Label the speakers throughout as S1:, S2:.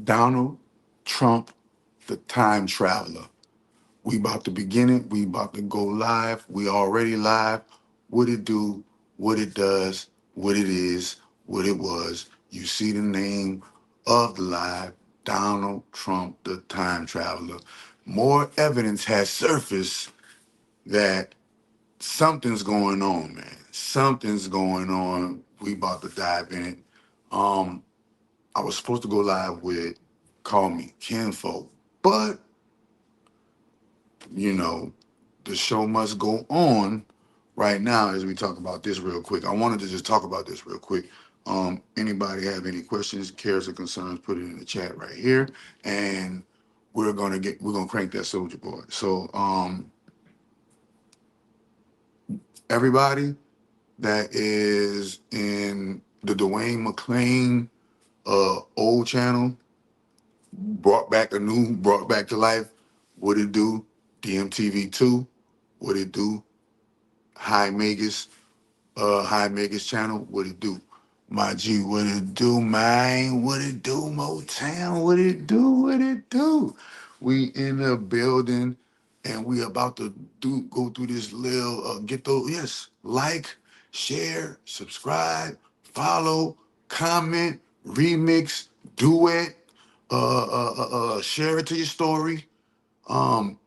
S1: Donald Trump, the time traveler. We about to begin it. We about to go live. We already live. What it do, what it does, what it is, what it was. You see the name of the live, Donald Trump, the time traveler. More evidence has surfaced that something's going on, man. Something's going on. We about to dive in it. Um, I was supposed to go live with Call Me Kinfolk, but you know, the show must go on right now as we talk about this real quick. I wanted to just talk about this real quick. Anybody have any questions, cares, or concerns, put it in the chat right here. And we're gonna crank that soldier boy. So everybody that is in the Dwayne McClain old channel, brought back to life, what it do? DMTV2, what it do? High Magus, High Magus channel, what it do? My G, what it do, man? What it do, Motown? What it do? What it do? We in the building and we about to go through this little get those, yes, like, share, subscribe, follow, comment, remix, duet, share it to your story. Um,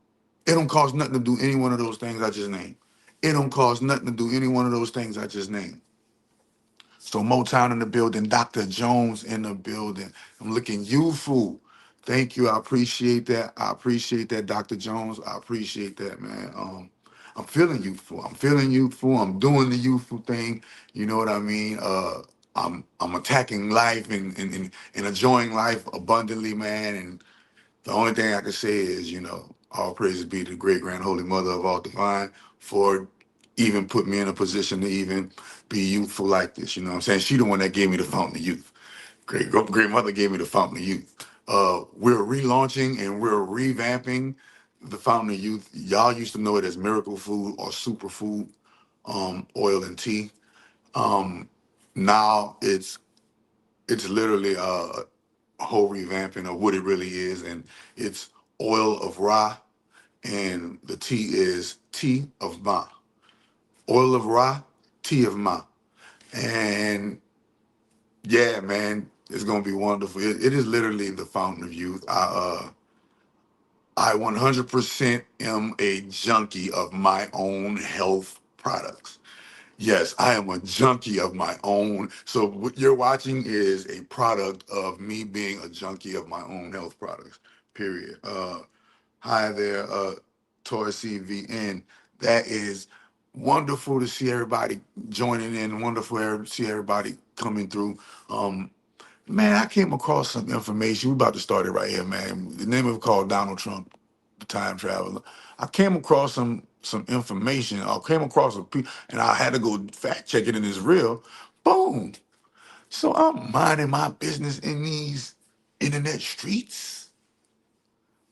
S1: it don't cost nothing to do any one of those things I just named. It don't cost nothing to do any one of those things I just named. So Motown in the building, Dr. Jones in the building. I'm looking youthful. Thank you. I appreciate that. I appreciate that, Dr. Jones. I appreciate that, man. I'm feeling youthful. I'm feeling youthful. I'm doing the youthful thing. You know what I mean? I'm attacking life and enjoying life abundantly, man. And the only thing I can say is, all praises be to the great grand holy mother of all divine for even put me in a position to even be youthful like this. You know what I'm saying? She the one that gave me the fountain of youth. Great mother gave me the fountain of youth. We're relaunching and we're revamping the fountain of youth. Y'all used to know it as miracle food or superfood, oil and tea. Um, Now it's literally a whole revamping of what it really is, and it's oil of Ra, and the tea is tea of Ma. Oil of Ra, tea of Ma, and yeah, man, it's gonna be wonderful. It is literally the fountain of youth. I 100% am a junkie of my own health products. Yes, I am a junkie of my own. So what you're watching is a product of me being a junkie of my own health products. Period. Hi there, Toy CVN. That is wonderful to see everybody joining in. Wonderful to see everybody coming through. Um, Man, I came across some information. We about to start it right here, man. The name of it called Donald Trump, the time traveler. I came across some information. I came across and I had to go fact check it, and it's real. Boom. So I'm minding my business in these internet streets,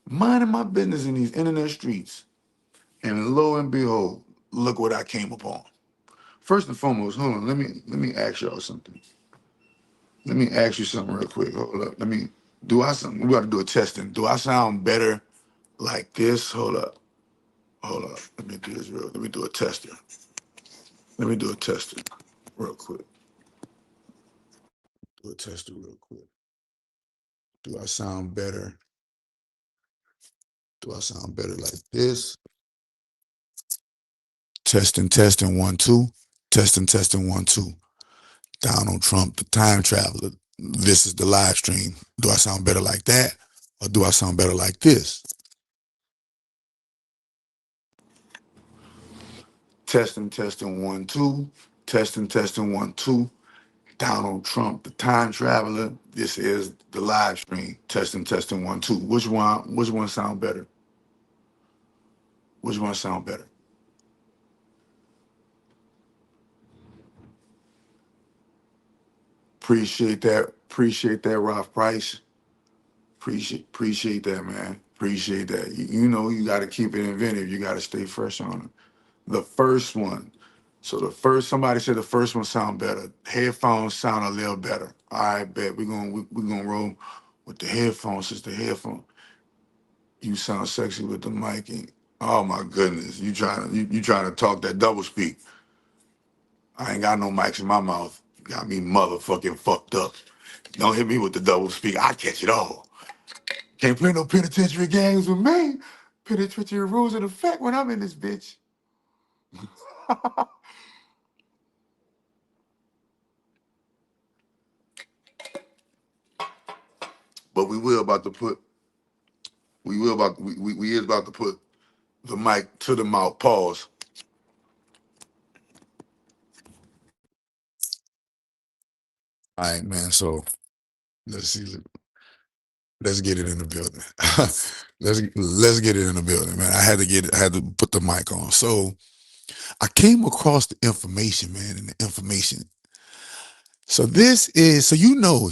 S1: minding my business in these internet streets, and lo and behold, look what I came upon. First and foremost, hold on. Let me ask y'all something. Let me ask you something real quick. Hold up. Do I something? We got to do a testing. Do I sound better like this? Hold up. Hold up. Let me do this real. Let me do a tester. Let me do a tester real quick. Do a tester real quick. Do I sound better? Do I sound better like this? Testing, 1, 2. Testing, 1, 2. Donald Trump, the time traveler. This is the live stream. Do I sound better like that? Or do I sound better like this? Testing, 1, 2. Testing, 1, 2. Donald Trump, the time traveler. This is the live stream. Testing, 1, 2. Which one sound better? Which one sound better? Appreciate that. Appreciate that, Ralph Price. Appreciate that, man. Appreciate that. You know you gotta keep it inventive. You gotta stay fresh on it. The first one. So somebody said the first one sound better. Headphones sound a little better. All right, bet we're gonna roll. with the headphones. Since the headphone, you sound sexy with the mic. And, oh my goodness, you trying to talk that double speak? I ain't got no mics in my mouth. You got me motherfucking fucked up. Don't hit me with the double speak. I catch it all. Can't play no penitentiary games with me. Penitentiary rules in effect when I'm in this bitch. But we is about to put the mic to the mouth. Pause. All right, man. So let's see. Let's get it in the building. let's get it in the building, man. I had to put the mic on. So I came across the information, man, and the information. So this is you know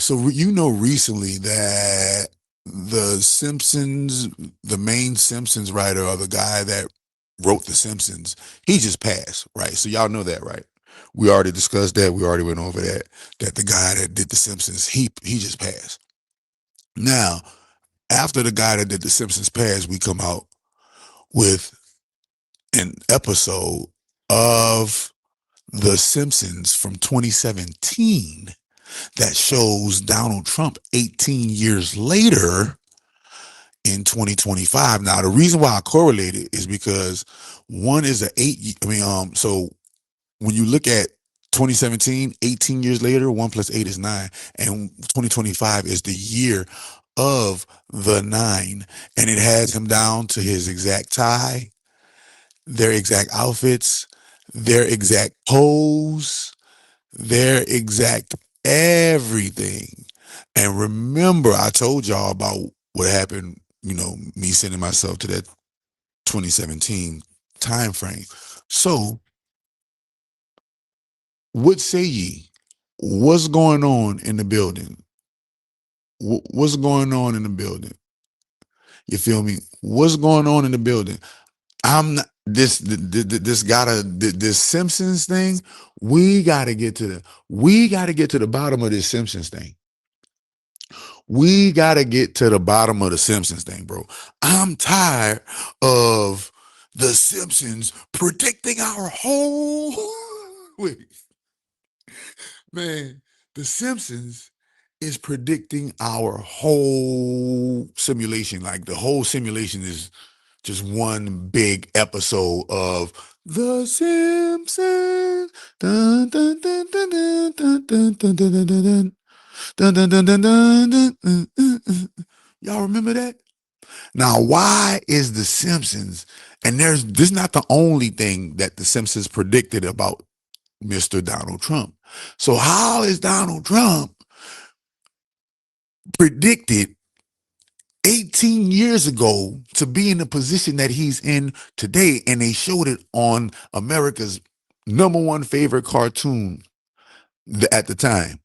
S1: recently that the Simpsons, the main Simpsons writer, or the guy that wrote the Simpsons, he just passed, right? So y'all know that, right? We already discussed that. We already went over that. That the guy that did the Simpsons, he just passed. Now, after the guy that did the Simpsons passed, we come out with an episode of the Simpsons from 2017 that shows Donald Trump 18 years later in 2025. Now, the reason why I correlate it is because one is so when you look at 2017, 18 years later, 1 + 8 is 9, and 2025 is the year of the 9, and it has him down to his exact tie, their exact outfits, their exact pose, their exact everything. And remember, I told y'all about what happened, me sending myself to that 2017 time frame. So, what say ye? What's going on in the building? What's going on in the building? You feel me? What's going on in the building? I'm not this Simpsons thing. We gotta get to the bottom of this Simpsons thing. We gotta get to the bottom of the Simpsons thing, bro. I'm tired of the Simpsons predicting our whole wait, man. The Simpsons is predicting our whole simulation. Like the whole simulation is just one big episode of The Simpsons. Dun, dun, dun, dun, dun, dun, dun, dun, dun, dun, dun. Dun, dun, dun, dun, dun, dun, Y'all remember that? Now, why is The Simpsons, and this is not the only thing that The Simpsons predicted about Mr. Donald Trump. So how is Donald Trump predicted 18 years ago to be in the position that he's in today? And they showed it on America's number one favorite cartoon at the time,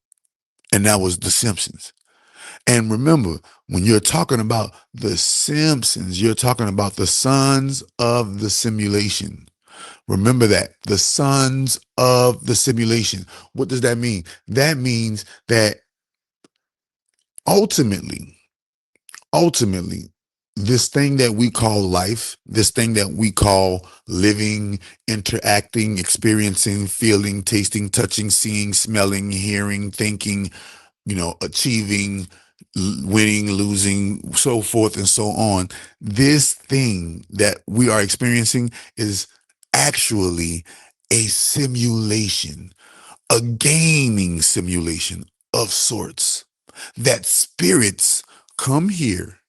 S1: and that was The Simpsons. And remember, when you're talking about The Simpsons, you're talking about the sons of the simulation. Remember that, the sons of the simulation. What does that mean? That means that ultimately, ultimately, this thing that we call life, this thing that we call living, interacting, experiencing, feeling, tasting, touching, seeing, smelling, hearing, thinking, achieving, winning, losing, so forth and so on. This thing that we are experiencing is actually a simulation, a gaming simulation of sorts, that spirits come here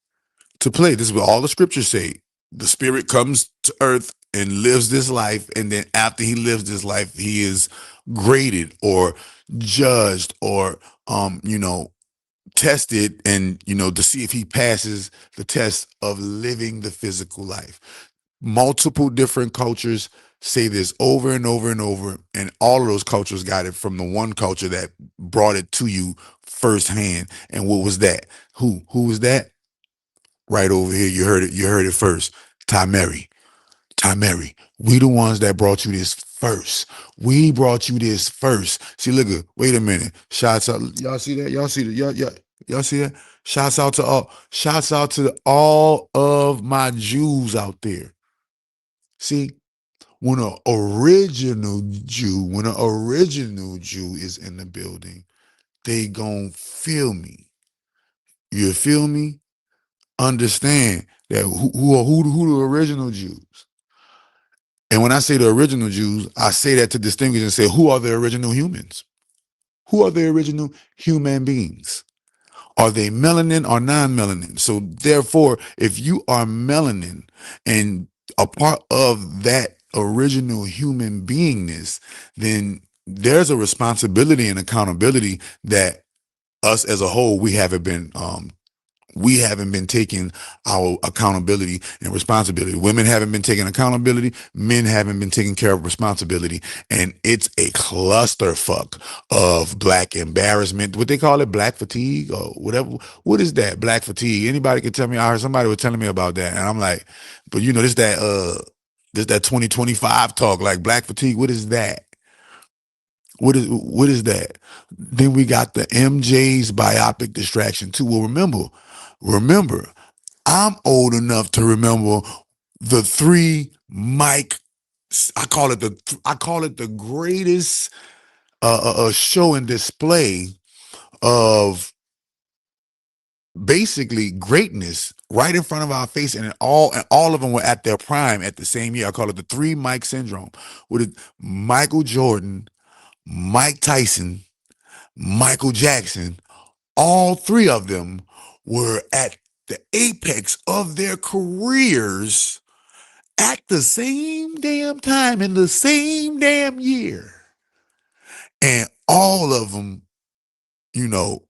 S1: to play. This is what all the scriptures say. The spirit comes to earth and lives this life, and then after he lives this life, he is graded or judged or tested, and to see if he passes the test of living the physical life. Multiple different cultures say this over and over and over, and all of those cultures got it from the one culture that brought it to you firsthand. And what was that? Who was that? Right over here, you heard it first. Tameri. Tameri. We the ones that brought you this first. We brought you this first. See, look, wait a minute. Shots up. Y'all see that? Y'all see that? Y'all, Y'all see that? Shouts out to all of my Jews out there. See, when an original Jew is in the building, they gon' feel me. You feel me? Understand that who the original Jews. And when I say the original Jews, I say that to distinguish and say, who are the original humans? Who are the original human beings? Are they melanin or non-melanin? So therefore, if you are melanin and a part of that original human beingness, then there's a responsibility and accountability that us as a whole we haven't been taking our accountability and responsibility. Women haven't been taking accountability. Men haven't been taking care of responsibility. And it's a clusterfuck of black embarrassment. What they call it, black fatigue or whatever. What is that? Black fatigue. Anybody can tell me. I heard somebody was telling me about that. And I'm like, but this that 2025 talk, like black fatigue. What is that? What is that? Then we got the MJ's biopic distraction too. Well, remember, I'm old enough to remember the three Mike. I call it the greatest show and display of basically greatness right in front of our face, and all of them were at their prime at the same year. I call it the three Mike syndrome. With it, Michael Jordan, Mike Tyson, Michael Jackson, all three of them were at the apex of their careers at the same damn time in the same damn year. And all of them, you know,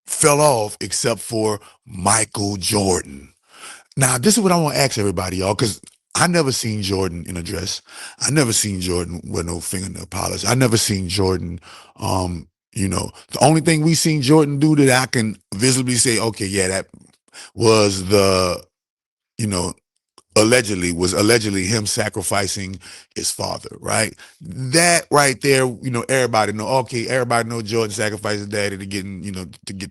S1: fell off except for Michael Jordan. Now, this is what I want to ask everybody, y'all, because I never seen Jordan in a dress. I never seen Jordan with no fingernail polish. I never seen Jordan. The only thing we seen Jordan do that I can visibly say, okay, yeah, that was you know, allegedly him sacrificing his father, right? That right there, everybody know. Okay, everybody know Jordan sacrificed his daddy to get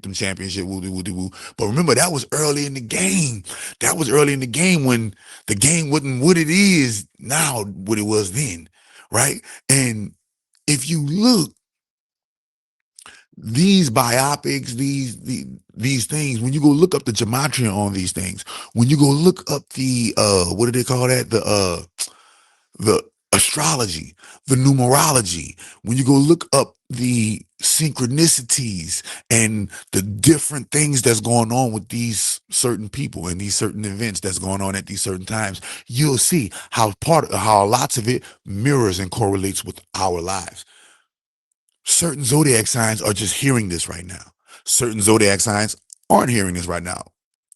S1: them championship. Woo woo woo. But remember, that was early in the game. That was early in the game when the game wasn't what it is now, what it was then, right? And if you look, these biopics, these things, when you go look up the gematria on these things, when you go look up the what do they call that? The astrology, the numerology, when you go look up the synchronicities and the different things that's going on with these certain people and these certain events that's going on at these certain times, you'll see how lots of it mirrors and correlates with our lives. Certain zodiac signs are just hearing this right now. Certain zodiac signs aren't hearing this right now.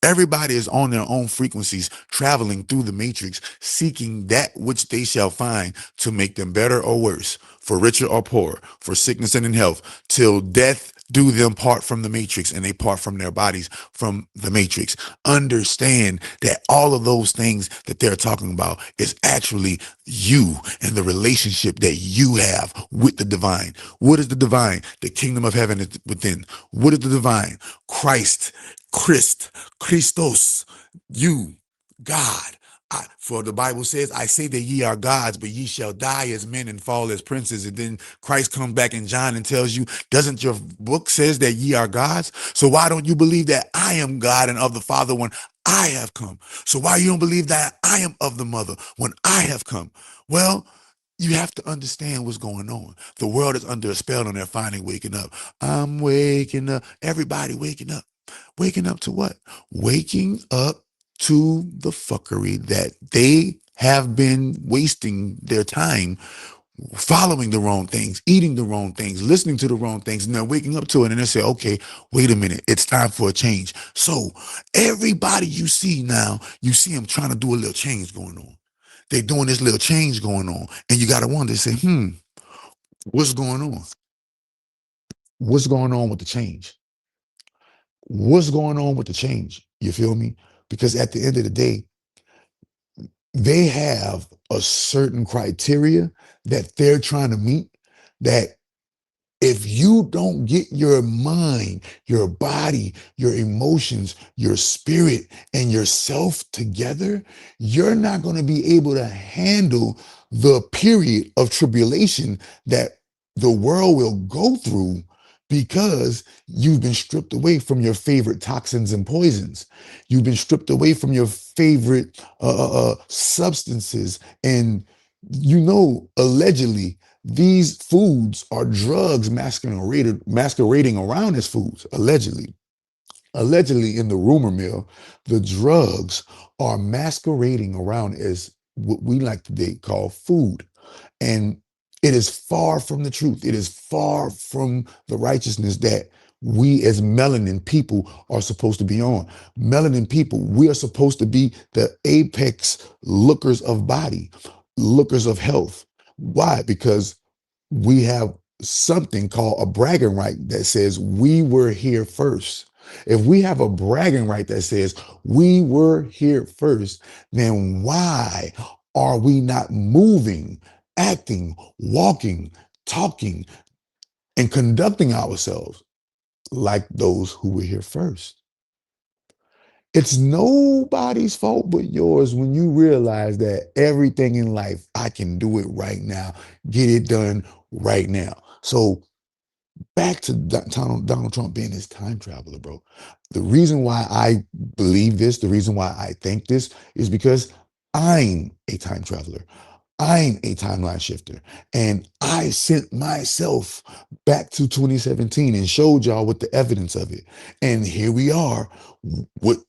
S1: Everybody is on their own frequencies, traveling through the matrix, seeking that which they shall find to make them better or worse, for richer or poorer, for sickness and in health, till death do them part from the matrix and they part from their bodies from the matrix. Understand that all of those things that they're talking about is actually you and the relationship that you have with the divine. What is the divine? The kingdom of heaven is within. What is the divine? Christ, Christos, you, God. For the Bible says, I say that ye are gods, but ye shall die as men and fall as princes. And then Christ comes back in John and tells you, doesn't your book says that ye are gods? So why don't you believe that I am God and of the Father when I have come? So why you don't believe that I am of the mother when I have come? Well, you have to understand what's going on. The world is under a spell and they're finally waking up. I'm waking up. Everybody waking up. Waking up to what? Waking up to the fuckery that they have been wasting their time following the wrong things, eating the wrong things, listening to the wrong things, and they're waking up to it and they say, okay, wait a minute, it's time for a change. So everybody you see now, you see them trying to do a little change going on. They're doing this little change going on. And you got to wonder, say, what's going on? What's going on with the change? What's going on with the change? You feel me? Because at the end of the day, they have a certain criteria that they're trying to meet that If you don't get your mind, your body, your emotions, your spirit, and yourself together, you're not going to be able to handle the period of tribulation that the world will go through because you've been stripped away from your favorite toxins and poisons. You've been stripped away from your favorite substances. And, allegedly, these foods are drugs masquerading around as foods, allegedly. Allegedly, in the rumor mill, the drugs are masquerading around as what we like today call food. And it is far from the truth. It is far from the righteousness that we as melanin people are supposed to be on. Melanin people, we are supposed to be the apex lookers of body, lookers of health. Why? Because we have something called a bragging right that says we were here first. If we have a bragging right that says we were here first, then why are we not moving, acting, walking, talking, and conducting ourselves like those who were here first? It's nobody's fault but yours when you realize that everything in life, I can do it right now, get it done right now. So back to Donald Trump being this time traveler, bro. The reason why I believe this, the reason why I think this is because I'm a time traveler. I'm a timeline shifter. And I sent myself back to 2017 and showed y'all with the evidence of it. And here we are with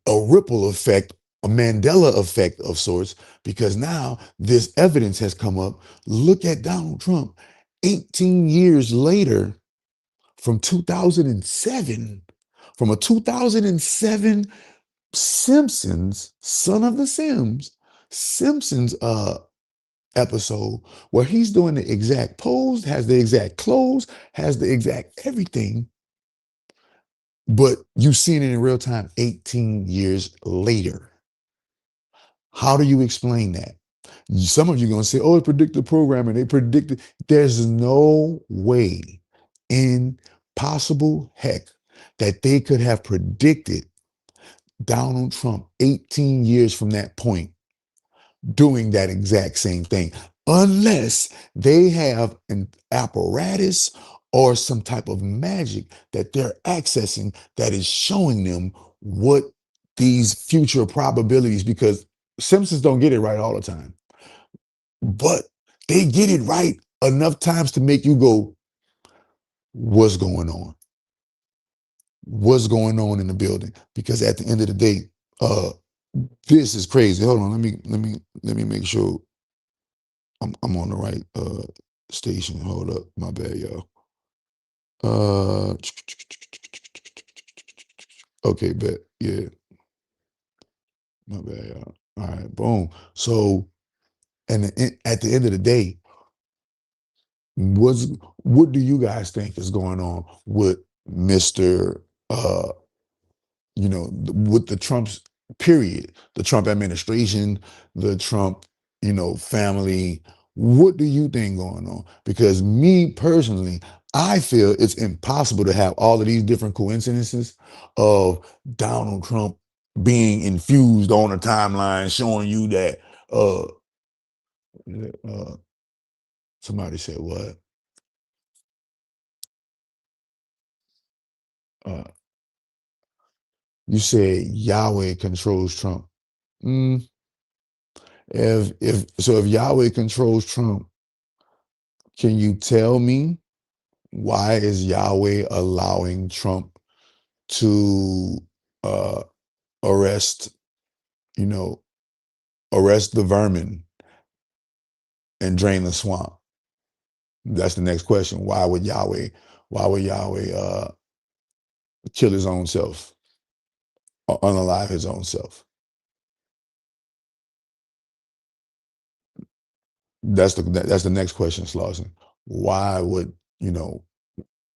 S1: a ripple effect, a Mandela effect of sorts, because now this evidence has come up. Look at Donald Trump 18 years later from 2007, from a 2007 Simpsons, Son of the Simpsons episode where he's doing the exact pose, has the exact clothes, has the exact everything, but you've seen it in real time 18 years later. How do you explain that? Some of you are going to say, oh, it's predictive programming. They predicted. There's no way in possible heck that they could have predicted Donald Trump 18 years from that point doing that exact same thing, unless they have an apparatus or some type of magic that they're accessing that is showing them what these future probabilities, because Simpsons don't get it right all the time, but they get it right enough times to make you go, what's going on? What's going on in the building? Because at the end of the day, uh, this is crazy. Hold on, let me make sure I'm on the right station. Hold up, my bad, y'all. Uh, okay, bet. Yeah, my bad, y'all. All right, boom. So, and at the end of the day, what's what do you guys think is going on with Mister with the Trump's period, the Trump administration, the Trump, family? What do you think going on? Because me personally, I feel it's impossible to have all of these different coincidences of Donald Trump being infused on a timeline, showing you that uh somebody said what? Uh you said Yahweh controls Trump. Mm, if Yahweh controls Trump, can you tell me why is Yahweh allowing Trump to uh, arrest, you know, arrest the vermin and drain the swamp? That's the next question. Why would Yahweh kill his own self or unalive his own self? That's the next question, Slauson. Why would you know?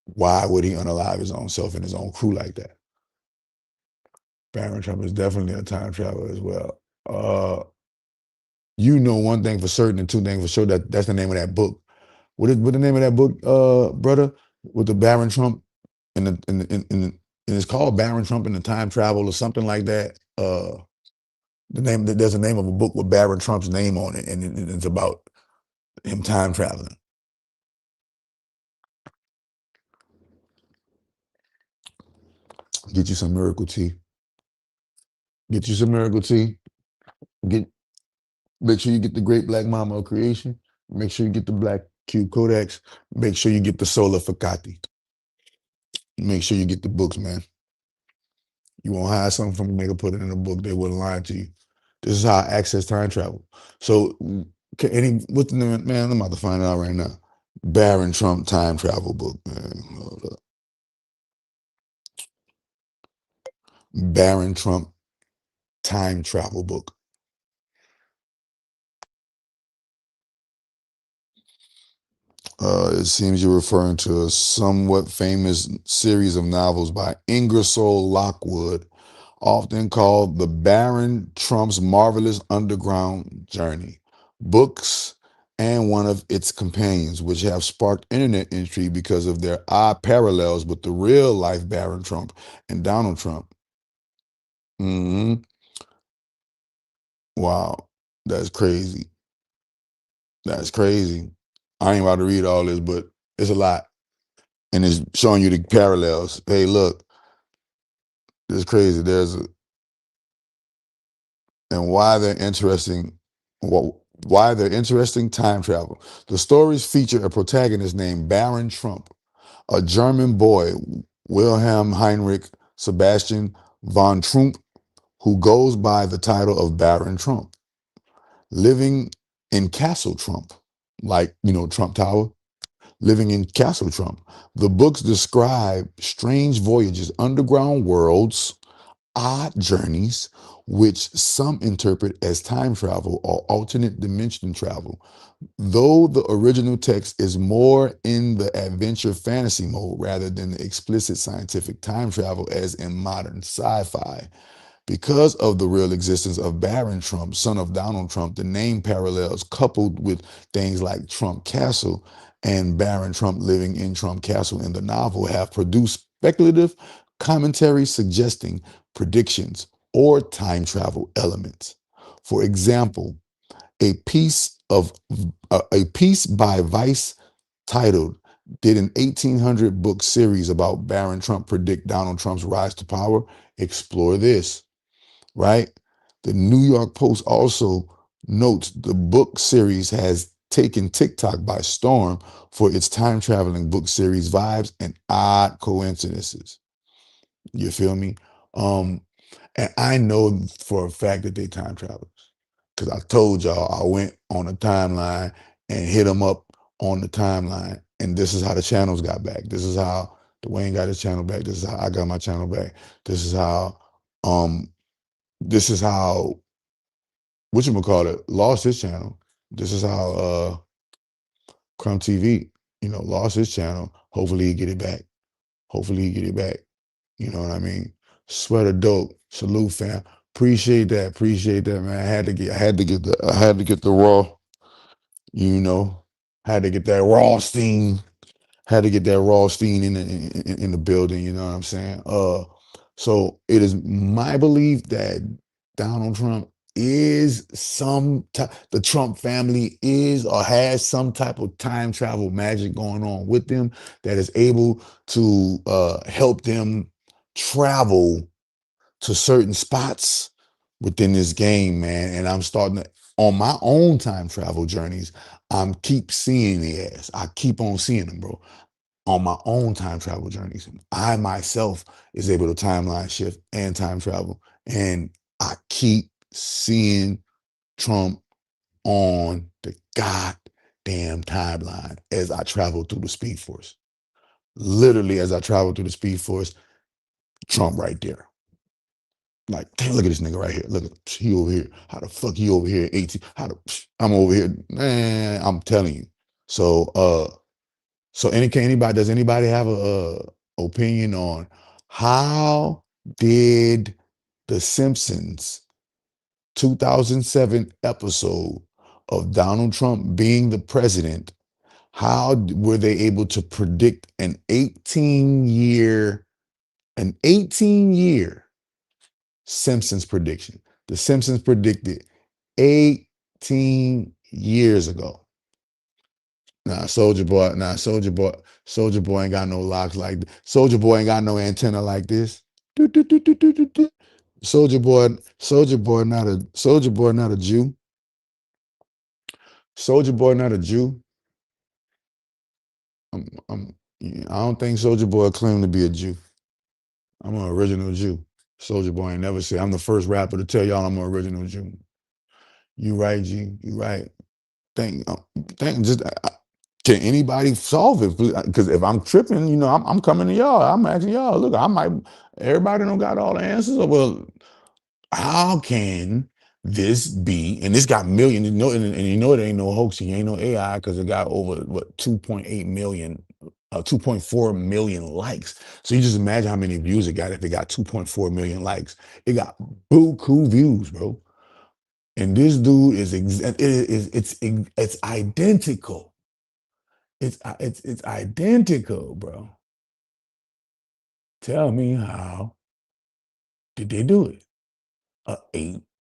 S1: Why would he unalive his own self and his own crew like that? Baron Trump is definitely a time traveler as well. One thing for certain and two things for sure, that's the name of that book. what the name of that book, brother, with the Baron Trump and and it's called Baron Trump and the Time Travel or something like that. There's a name of a book with Baron Trump's name on it, and it's about him time traveling. Get you some miracle tea. Get you some miracle tea. Get Make sure you get the Great Black Mama of Creation. Make sure you get the Black Cube Codex. Make sure you get the Solar Facati. Make sure you get the books, man. You won't hide something from a nigga, put it in a book, they wouldn't lie to you. This is how I access time travel. So, what's the name, man? I'm about to find out right now. Baron Trump time travel book, man. Hold up. Baron Trump time travel book. It seems you're referring to a somewhat famous series of novels by Ingersoll Lockwood, often called The Baron Trump's Marvelous Underground Journey. Books and one of its companions, which have sparked internet intrigue because of their odd parallels with the real life Baron Trump and Donald Trump. Hmm. Wow, that's crazy. That's crazy. I ain't about to read all this, but it's a lot. And it's showing you the parallels. Hey, look, it's crazy. And why they're interesting. Why they're interesting time travel. The stories feature a protagonist named Baron Trump, a German boy, Wilhelm Heinrich Sebastian von Trump, who goes by the title of Baron Trump, living in Castle Trump, like, Trump Tower, living in Castle Trump. The books describe strange voyages, underground worlds, odd journeys, which some interpret as time travel or alternate dimension travel. Though the original text is more in the adventure fantasy mode rather than the explicit scientific time travel as in modern sci fi. Because of the real existence of Baron Trump, son of Donald Trump, the name parallels coupled with things like Trump Castle and Baron Trump living in Trump Castle in the novel have produced speculative commentary suggesting predictions or time travel elements. For example, a piece of a piece by Vice titled "Did an 1800 book series about Baron Trump predict Donald Trump's rise to power?" Explore this, right? The New York Post also notes the book series has taken TikTok by storm for its time traveling book series vibes and odd coincidences. You feel me? Um, and I know for a fact that they time travelers because I told y'all I went on a timeline and hit them up on the timeline, and this is how the channels got back. This is how Dwayne got his channel back. This is how I got my channel back. This is how um this is how whatchamacallit lost his channel. This is how Crumb TV, lost his channel. Hopefully he get it back. Hopefully he get it back. You know what I mean? Sweater dope. Salute fam. Appreciate that. Appreciate that, man. I had to get the raw, you know. Had to get that raw steam. Had to get that raw steam in the building, you know what I'm saying? So it is my belief that Donald Trump is the Trump family is or has some type of time travel magic going on with them that is able to help them travel to certain spots within this game, man. And I'm starting to, on my own time travel journeys, I'm keep seeing the ass. I keep on seeing them, bro, on my own time travel journeys. I myself is able to timeline shift and time travel. And I keep seeing Trump on the goddamn timeline as I travel through the Speed Force. Literally, as I travel through the Speed Force, Trump right there. Like, damn, look at this nigga right here. Look at him. He over here. How the fuck he over here at 18? I'm over here? Man, I'm telling you. So does anybody have a opinion on how did the Simpsons 2007 episode of Donald Trump being the president,
S2: How were they able to predict an 18-year Simpsons prediction? The Simpsons predicted 18 years ago. Soldier Boy ain't got no locks like this. Soldier Boy ain't got no antenna like this. Do, do, do, do, do, do, do. Soldier Boy not a Jew. Soldier Boy not a Jew. I don't think Soldier Boy claimed to be a Jew. I'm an original Jew. Soldier Boy ain't never said I'm the first rapper to tell y'all I'm an original Jew. You right, G. You right. Think, think. Just can anybody solve it? Because if I'm tripping, I'm coming to y'all. I'm asking y'all. Look, I might. Everybody don't got all the answers. Well, how can this be? And this got millions. And you know it ain't no hoax. It ain't no AI because it got over what 2.8 million, 2.4 million likes. So you just imagine how many views it got if it got 2.4 million likes. It got buku views, bro. And this dude it's identical. It's identical, bro. Tell me how did they do it? A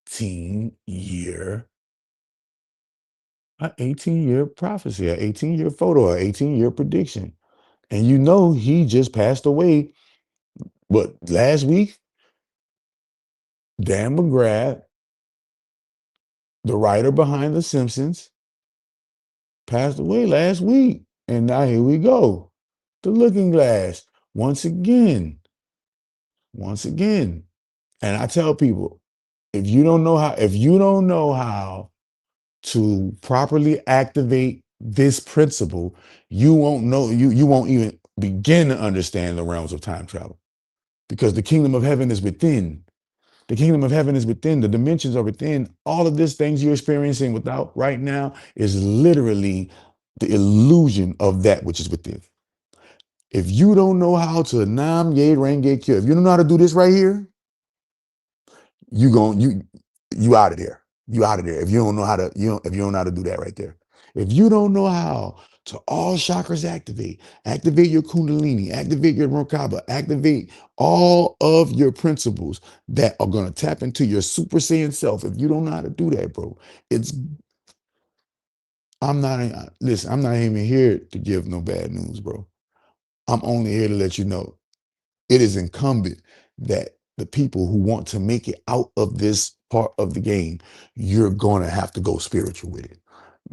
S2: 18-year, a 18-year prophecy, a 18-year photo, a 18-year prediction. And he just passed away. But last week, Dan McGrath, the writer behind The Simpsons, passed away last week. And now here we go. The Looking Glass. Once again. Once again. And I tell people, if you don't know how to properly activate this principle, you won't know, you won't even begin to understand the realms of time travel. Because the kingdom of heaven is within. The kingdom of heaven is within. The dimensions are within. All of these things you're experiencing without right now is literally the illusion of that which is within. If you don't know how to nam ye renge kyo, if you don't know how to do this right here, you gon' you out of there. You out of there. If you don't know how to, if you don't know how to do that right there. If you don't know how to all chakras activate your kundalini, activate your Merkaba, activate all of your principles that are gonna tap into your super saiyan self. If you don't know how to do that, bro, it's I'm not listen, I'm not even here to give no bad news, bro. I'm only here to let you know it is incumbent that the people who want to make it out of this part of the game, you're going to have to go spiritual with it.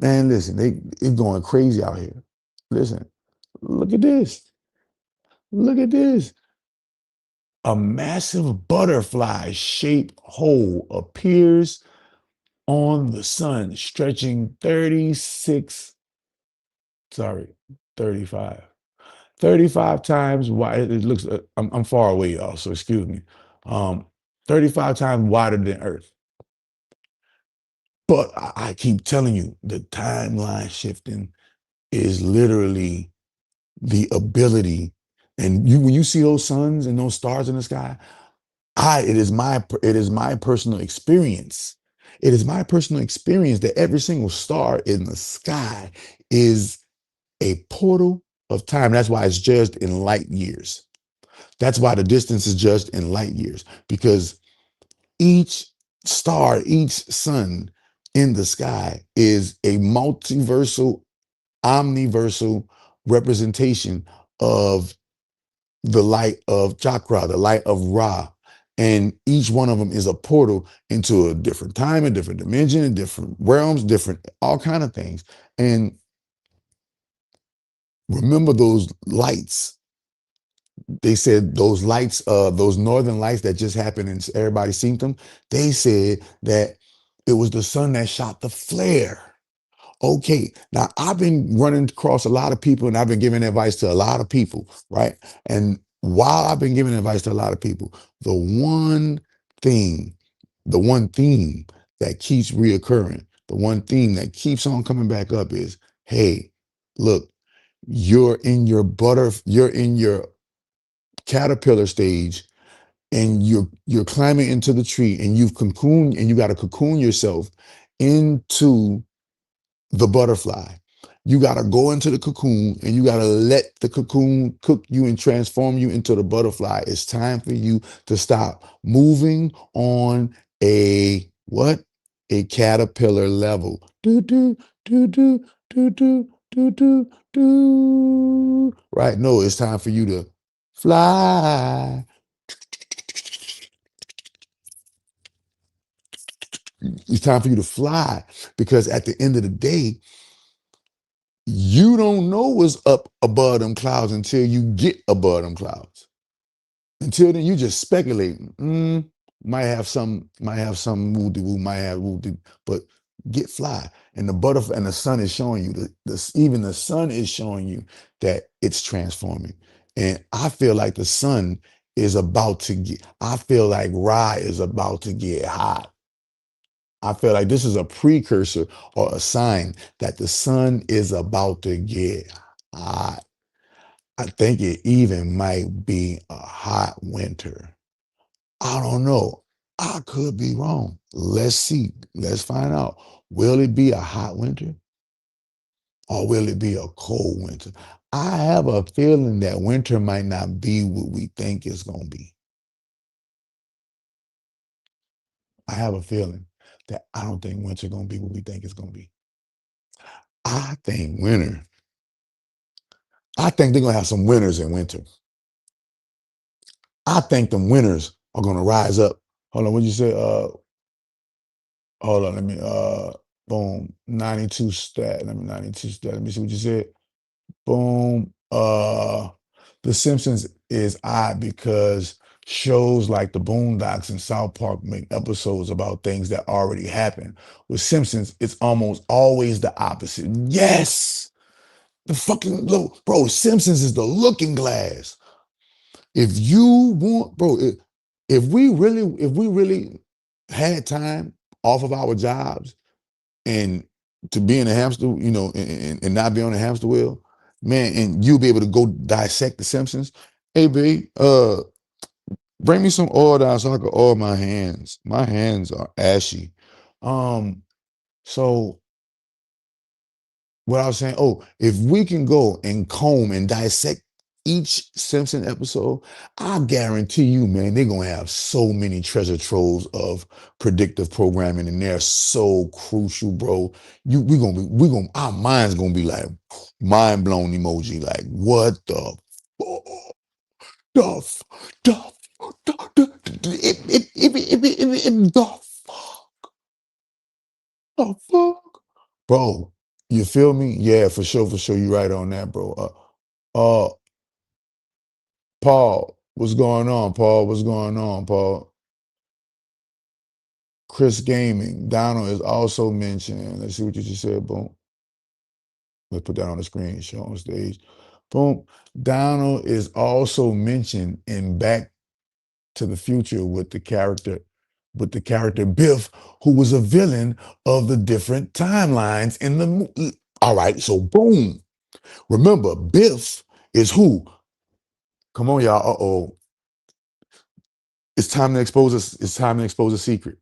S2: Man, listen, it's going crazy out here. Listen, look at this. Look at this. A massive butterfly shaped hole appears on the sun, stretching 36, sorry, 35. 35 times wide. It looks, I'm far away, y'all, so excuse me. Um, 35 times wider than Earth. But I keep telling you, the timeline shifting is literally the ability. And when you see those suns and those stars in the sky, it is my personal experience. It is my personal experience that every single star in the sky is a portal of time. That's why it's judged in light years. That's why the distance is judged in light years, because each star, each sun in the sky is a multiversal, omniversal representation of the light of Chakra, the light of Ra. And each one of them is a portal into a different time, a different dimension, different realms, different, all kind of things. And remember those lights. They said those lights, those northern lights that just happened and everybody seen them. They said that it was the sun that shot the flare. Okay, now I've been running across a lot of people and I've been giving advice to a lot of people, right? And while I've been giving advice to a lot of people, the one thing, the one theme that keeps reoccurring, the one theme that keeps on coming back up is, hey, look, you're in your caterpillar stage, and you're climbing into the tree, and you got to cocoon yourself into the butterfly. You got to go into the cocoon and you got to let the cocoon cook you and transform you into the butterfly. It's time for you to stop moving on a what? A caterpillar level. Do do do do do do do do do. Right? No, it's time for you to fly. It's time for you to fly because at the end of the day, you don't know what's up above them clouds until you get above them clouds. Until then, you just speculating. Might have some woo de woo, might have woo de, but get fly. And the butterfly and the sun is showing you even the sun is showing you that it's transforming. And I feel like the sun is about to get. I feel like Ra is about to get hot. I feel like this is a precursor or a sign that the sun is about to get hot. I think it even might be a hot winter. I don't know. I could be wrong. Let's see. Let's find out. Will it be a hot winter or will it be a cold winter? I have a feeling that winter might not be what we think it's going to be. I have a feeling that I don't think winter going to be what we think it's going to be. I think winter. I think they're going to have some winners in winter. I think the winners are going to rise up. Hold on, what you say? Hold on, let me boom, 92 stat. Let me 92 stat. Let me see what you said. Boom. The Simpsons is odd because shows like the Boondocks and South Park make episodes about things that already happened. With Simpsons, it's almost always the opposite. Yes. The fucking look, bro, Simpsons is the looking glass. If you want, bro, if we really had time off of our jobs and to be in a hamster, and not be on a hamster wheel, man, and you'll be able to go dissect the Simpsons. Hey, babe, bring me some oil down so I can oil my hands. My hands are ashy. Um, so what I was saying, oh, if we can go and comb and dissect each Simpson episode, I guarantee you, man, they're gonna have so many treasure troves of predictive programming, and they're so crucial, bro. Our minds gonna be like mind blown emoji, like what the fuck, the f- the f- the fuck, bro. You feel me? Yeah, for sure, for sure. You right on that, bro. Paul, what's going on, Paul? What's going on, Paul? Chris Gaming. Donald is also mentioned. Let's see what you just said. Boom. Let's put that on the screen. Show on stage. Boom. Donald is also mentioned in Back to the Future with the character Biff, who was a villain of the different timelines in the movie. All right, so boom. Remember, Biff is who? Come on, y'all. Uh-oh. It's time to expose us. It's time to expose a secret.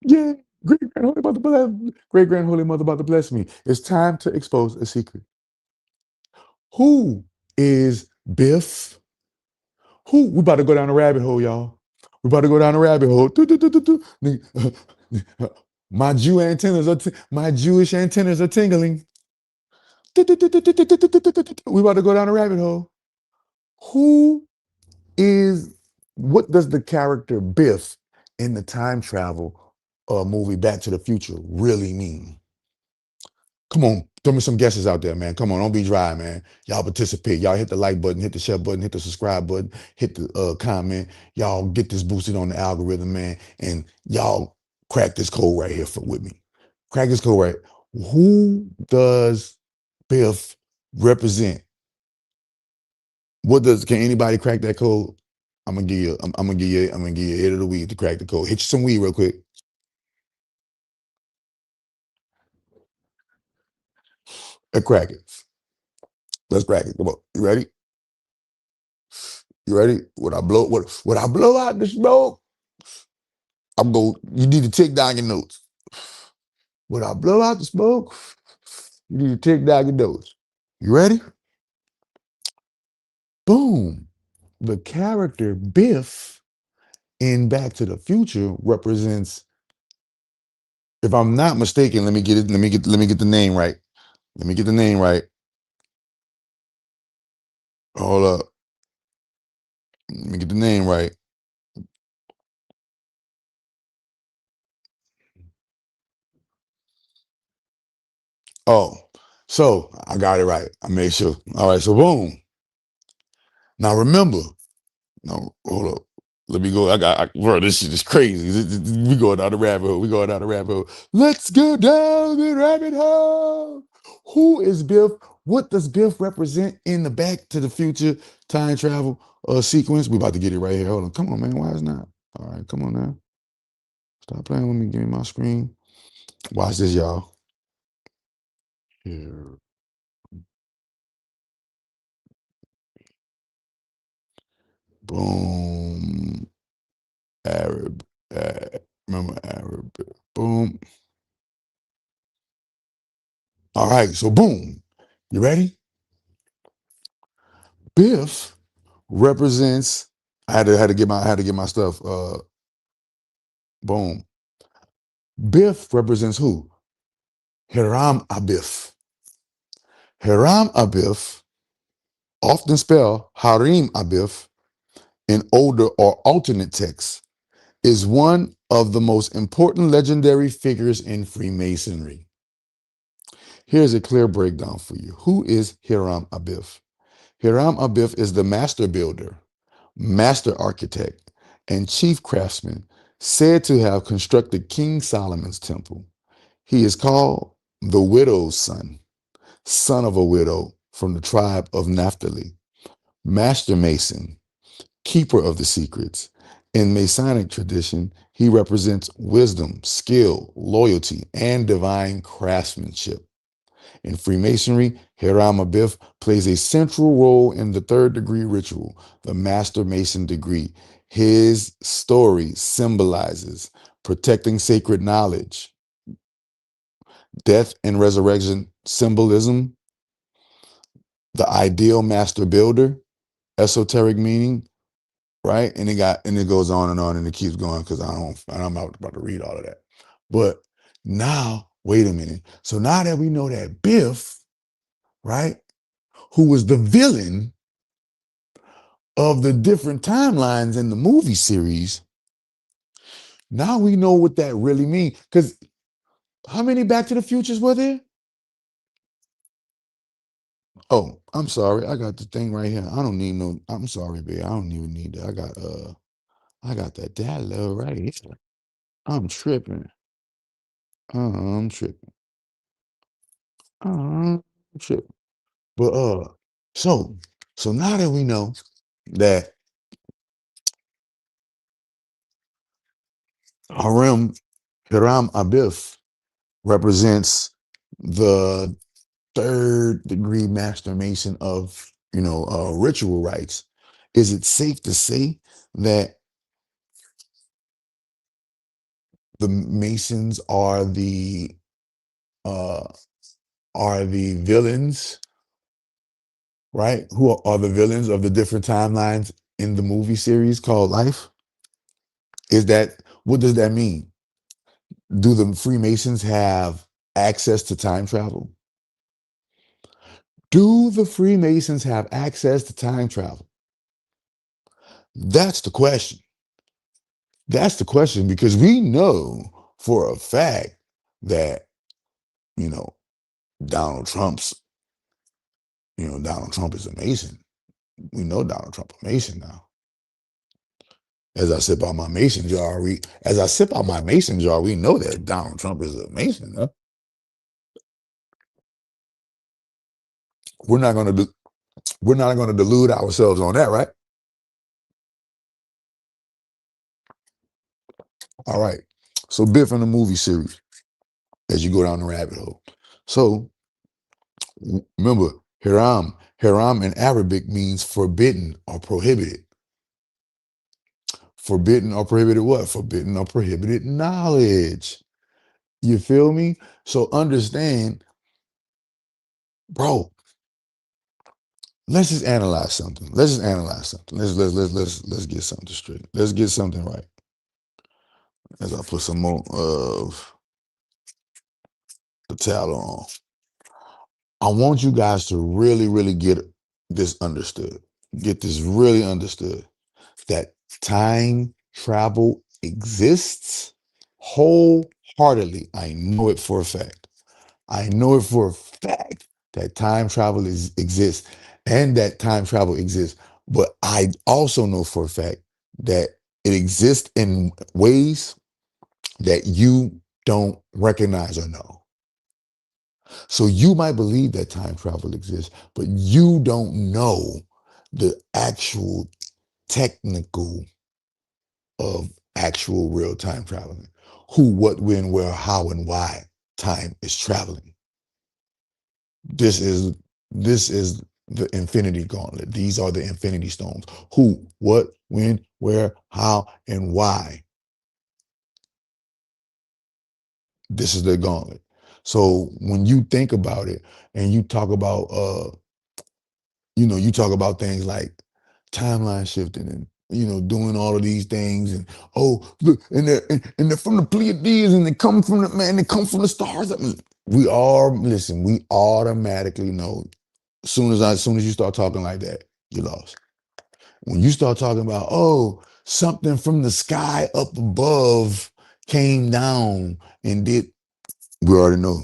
S2: Yeah, great grand holy mother about to bless me. It's time to expose a secret. Who is Biff? Who? We about to go down a rabbit hole, y'all. We about to go down a rabbit hole. My my Jewish antennas are tingling. We about to go down a rabbit hole. Who is what does the character Biff in the time travel movie Back to the Future really mean? Come on, throw me some guesses out there, man. Come on, don't be dry, man. Y'all participate. Y'all hit the like button, hit the share button, hit the subscribe button, hit the comment. Y'all get this boosted on the algorithm, man. And y'all crack this code right here with me. Crack this code right. Who does Biff represent? Can anybody crack that code? I'm gonna give you a hit of the weed to crack the code. Hit you some weed real quick. Let's crack it. Let's crack it. Come on. You ready? You ready? When I blow out the smoke, you need to take down your notes. When I blow out the smoke, You need to take down your dose. You ready? Boom. The character Biff in Back to the Future represents, if I'm not mistaken, let me get it, let me get the name right. Let me get the name right. Hold up. Let me get the name right. Oh, so I got it right. I made sure. All right, so boom. Now remember, no, hold up. Let me go. Bro, this shit is crazy. We going down the rabbit hole. We going down the rabbit hole. Let's go down the rabbit hole. Who is Biff? What does Biff represent in the Back to the Future time travel sequence? We about to get it right here. Hold on. Come on, man. Why is not? All right, come on now. Stop playing with me. Give me my screen. Watch this, y'all. Here. Boom. Arab. Remember Arab. Boom. All right, so boom. You ready? Biff represents. I had to get my stuff. Boom. Biff represents who? Hiram Abif. Hiram Abif, often spelled Harim Abif in older or alternate texts, is one of the most important legendary figures in Freemasonry. Here's a clear breakdown for you. Who is Hiram Abif? Hiram Abif is the master builder, master architect, and chief craftsman said to have constructed King Solomon's temple. He is called the widow's son, son of a widow from the tribe of Naphtali, master mason, keeper of the secrets. In Masonic tradition, he represents wisdom, skill, loyalty, and divine craftsmanship. In Freemasonry, Hiram Abif plays a central role in the third degree ritual, the Master Mason degree. His story symbolizes protecting sacred knowledge, death and resurrection symbolism, the ideal master builder, esoteric meaning, right? And it goes on and it keeps going because I'm not about to read all of that. But now, wait a minute. So now that we know that Biff, right, who was the villain of the different timelines in the movie series, now we know what that really means. Because how many Back to the Futures were there? Oh, I'm sorry. I got the thing right here. I don't need no. I'm sorry, babe. I don't even need that. I got that love right here. I'm tripping. I'm tripping. I'm tripping. But so so now that we know that Harem Hiram Abif represents the third degree master mason of ritual rites, is it safe to say that the masons uh are the villains, right? Who are the villains of the different timelines in the movie series called Life? Is that, what does that mean? Do the Freemasons have access to time travel? Do the Freemasons have access to time travel? That's the question. That's the question, because we know for a fact that, you know, Donald Trump's, Donald Trump is a Mason. We know Donald Trump a Mason now. As I sip out my Mason jar, we know that Donald Trump is a Mason. Huh? We're not gonna do we're not gonna delude ourselves on that, right? All right. So Biff in the movie series, as you go down the rabbit hole. So remember, Hiram in Arabic means forbidden or prohibited. Forbidden or prohibited what? Forbidden or prohibited knowledge. You feel me? So understand Bro, let's just analyze something. Let's just analyze something. Let's get something straight. Let's get something right. As I put some more of the towel on. I want you guys to really, really get this understood. Get this really understood. That time travel exists wholeheartedly. I know it for a fact. I know it for a fact that time travel exists and that time travel exists. But I also know for a fact that it exists in ways that you don't recognize or know. So you might believe that time travel exists, but you don't know the actual technical of actual real time traveling. Who, what, when, where, how, and why time is traveling. This is this is the infinity gauntlet. These are the infinity stones. Who, what, when, where, how, and why. This is the gauntlet. So when you think about it and you talk about you talk about things like timeline shifting and doing all of these things and oh look and they're from the Pleiades and they come from the man they come from the stars. I mean, we automatically know as soon as you start talking like that, you lost. When you start talking about something from the sky up above came down and did, we already know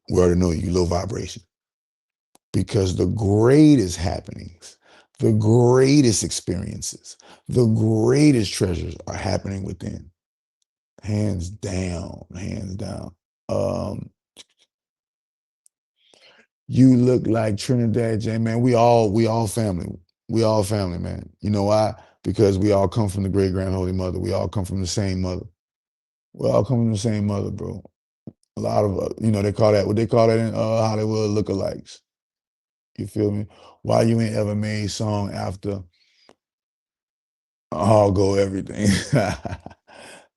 S2: you low vibration because the greatest happenings, the greatest experiences, the greatest treasures are happening within. Hands down, hands down. Um, you look like Trinidad J, man. We all family. We all family, man. You know why? Because we all come from the great grand holy mother. We all come from the same mother. We all come from the same mother, bro. A lot of they call that what they call that in Hollywood lookalikes. You feel me? Why you ain't ever made song after I'll go everything.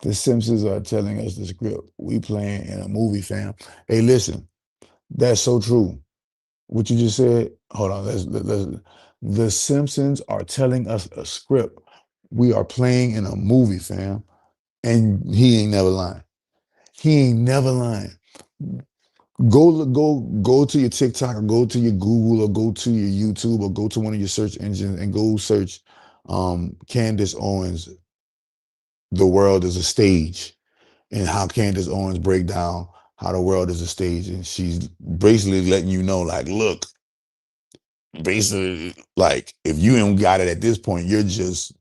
S2: The Simpsons are telling us the script. We playing in a movie, fam. Hey, listen, that's so true. What you just said. Hold on. The Simpsons are telling us a script. We are playing in a movie, fam. And he ain't never lying. He ain't never lying. Go to your TikTok or go to your Google or go to your YouTube or go to one of your search engines and go search Candace Owens, The World is a Stage, and how Candace Owens break down how the world is a stage. And she's basically letting you know, like, look, basically, like, if you ain't got it at this point, you're just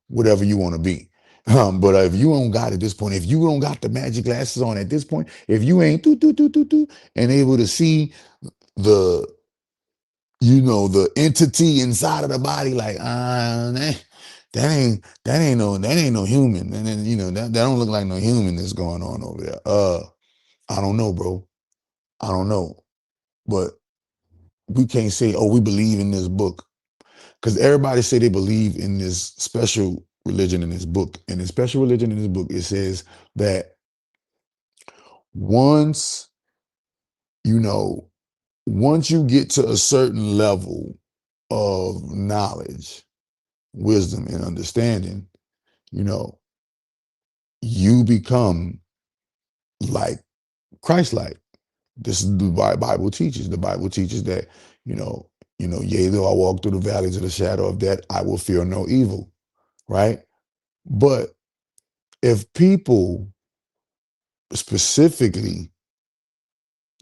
S2: whatever you want to be. But if you don't got at this point, if you don't got the magic glasses on at this point, if you ain't and able to see the the entity inside of the body, like that ain't no human, and then that don't look like no human that's going on over there. I don't know, bro. I don't know, but we can't say, oh, we believe in this book because everybody say they believe in this special religion in this book. And the special religion in this book, it says that once, you know, once you get to a certain level of knowledge, wisdom, and understanding, you know, you become like Christ-like. This is the Bible teaches. The Bible teaches that, yea, though I walk through the valleys of the shadow of death, I will fear no evil, right? But if people specifically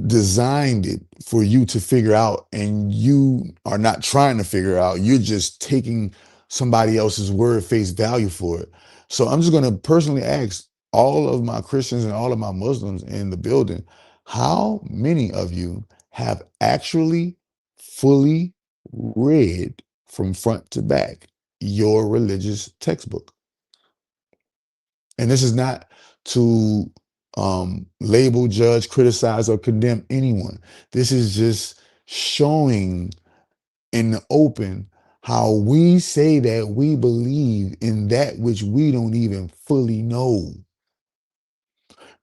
S2: designed it for you to figure out and you are not trying to figure out, you're just taking somebody else's word face value for it. So I'm just going to personally ask all of my Christians and all of my Muslims in the building, how many of you have actually fully read from front to back your religious textbook? And this is not to label, judge, criticize, or condemn anyone. This is just showing in the open how we say that we believe in that which we don't even fully know.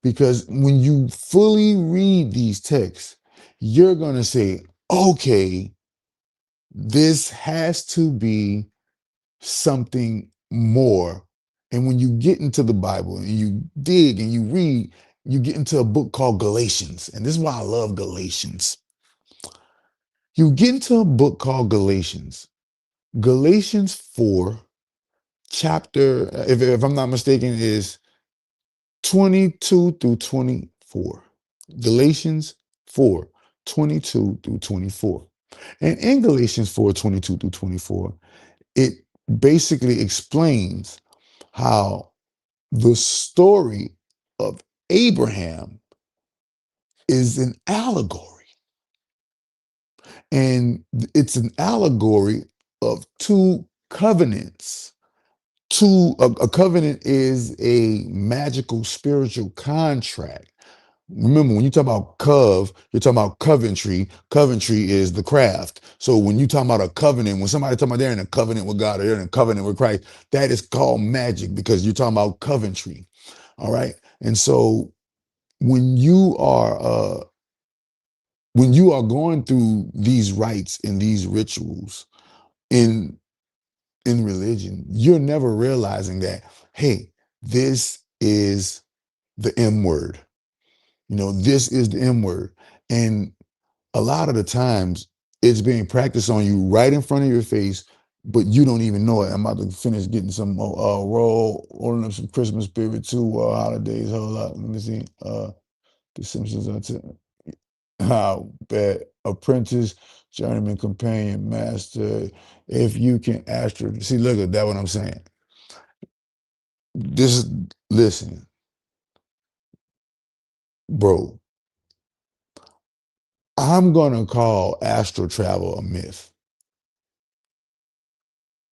S2: Because when you fully read these texts, you're going to say, okay, this has to be something more. And when you get into the Bible and you dig and you read, you get into a book called Galatians. And this is why I love Galatians. You get into a book called Galatians. Galatians 4, chapter, if I'm not mistaken, is 22 through 24. Galatians 4, 22 through 24. And in Galatians 4, 22 through 24, it basically explains how the story of Abraham is an allegory. And it's an allegory of two covenants. A covenant is a magical spiritual contract. Remember, when you talk about you're talking about Coventry. Coventry is the craft. So when you talk about a covenant, when somebody talking about they're in a covenant with God or they're in a covenant with Christ, that is called magic because you're talking about Coventry. All right. And so when you are going through these rites and these rituals in religion, you're never realizing that, hey, this is the M word. This is the M word. And a lot of the times it's being practiced on you right in front of your face, but you don't even know it. I'm about to finish getting some rolling up some Christmas spirit too, holidays, whole lot. Let me see. The Simpsons how bad apprentice, journeyman, companion, master. If you can astro, see, look at that. What I'm saying. This, listen, bro. I'm gonna call astral travel a myth.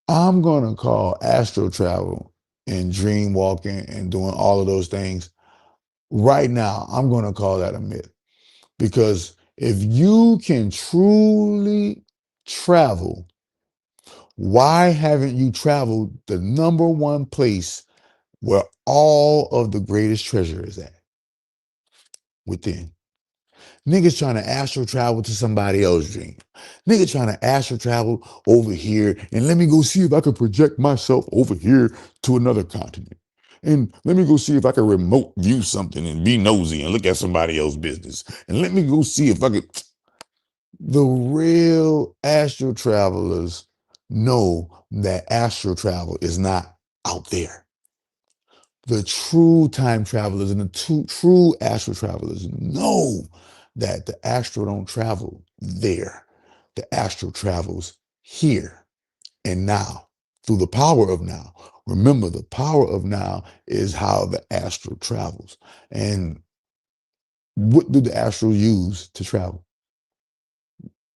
S2: I'm gonna call astral travel and dream walking and doing all of those things right now. I'm gonna call that a myth because if you can truly travel, why haven't you traveled the number one place where all of the greatest treasure is at? Within. Niggas trying to astral travel to somebody else's dream. Niggas trying to astral travel over here and let me go see if I can project myself over here to another continent. And let me go see if I can remote view something and be nosy and look at somebody else's business. And let me go see if I could. The real astral travelers know that astral travel is not out there. The true time travelers and the true astral travelers know that the astral don't travel there. The astral travels here and now through the power of now. Remember, the power of now is how the astral travels. And what do the astral use to travel?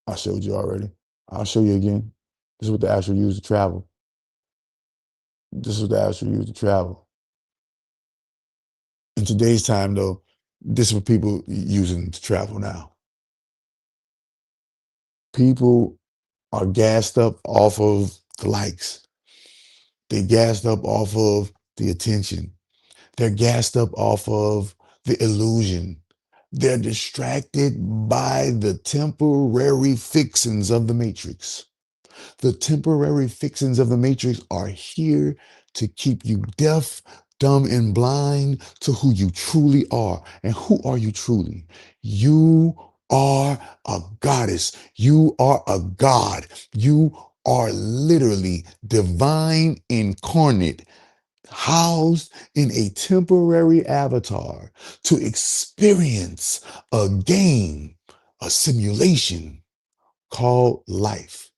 S2: I showed you already. I'll show you again. This is what the astral use to travel. This is what the astral use to travel. In today's time, though, this is what people using to travel now. People are gassed up off of the likes. They gassed up off of the attention. They're gassed up off of the illusion. They're distracted by the temporary fixings of the matrix. The temporary fixings of the matrix are here to keep you deaf, dumb, and blind to who you truly are. And who are you truly? You are a goddess. You are a god. You are literally divine incarnate, housed in a temporary avatar to experience a game, a simulation called life.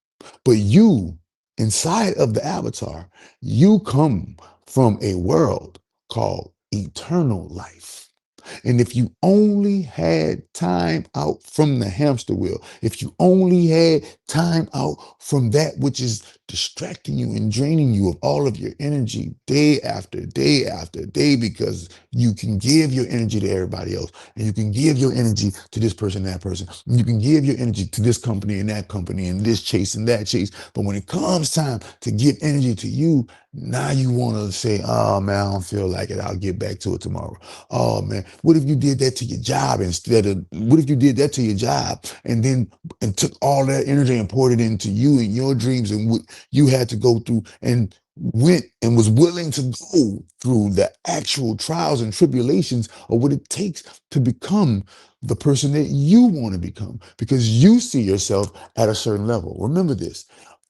S2: But you, inside of the avatar, you come from a world called eternal life. And if you only had time out from the hamster wheel, if you only had time out from that which is distracting you and draining you of all of your energy day after day after day, because you can give your energy to everybody else, and you can give your energy to this person, that person, and you can give your energy to this company and this chase and that chase. But when it comes time to give energy to you, now you want to say, oh man, I don't feel like it, I'll get back to it tomorrow. Oh man, what if you did that to your job instead of, what if you did that to your job and then and took all that energy and poured it into you and your dreams and what you had to go through, and went and was willing to go through the actual trials and tribulations of what it takes to become the person that you want to become, because you see yourself at a certain level. Remember this.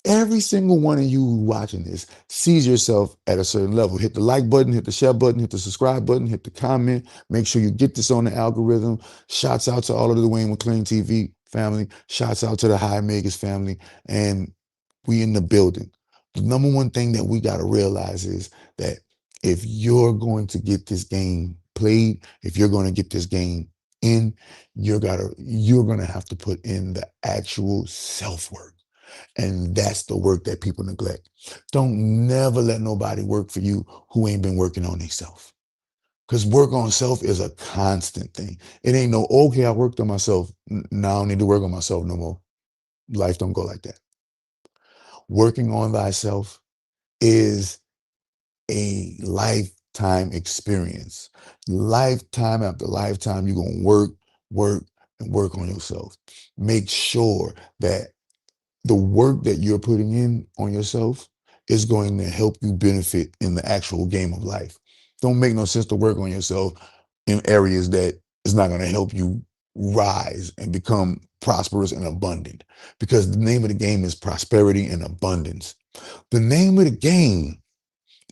S2: Every single one of you watching this sees yourself at a certain level. Hit the like button, hit the share button, hit the subscribe button, hit the comment. Make sure you get this on the algorithm. Shouts out to all of the Dwayne McClain TV family. Shouts out to the High Megas family. And we in the building. The number one thing that we got to realize is that if you're going to get this game played, if you're going to get this game in, you're gonna have to put in the actual self-work. And that's the work that people neglect. Don't never let nobody work for you who ain't been working on themselves. Because work on self is a constant thing. It ain't no, okay, I worked on myself. Now I don't need to work on myself no more. Life don't go like that. Working on thyself is a lifetime experience. Lifetime after lifetime, you're going to work, and work on yourself. Make sure that the work that you're putting in on yourself is going to help you benefit in the actual game of life. Don't make no sense to work on yourself in areas that is not going to help you rise and become prosperous and abundant, because the name of the game is prosperity and abundance. The name of the game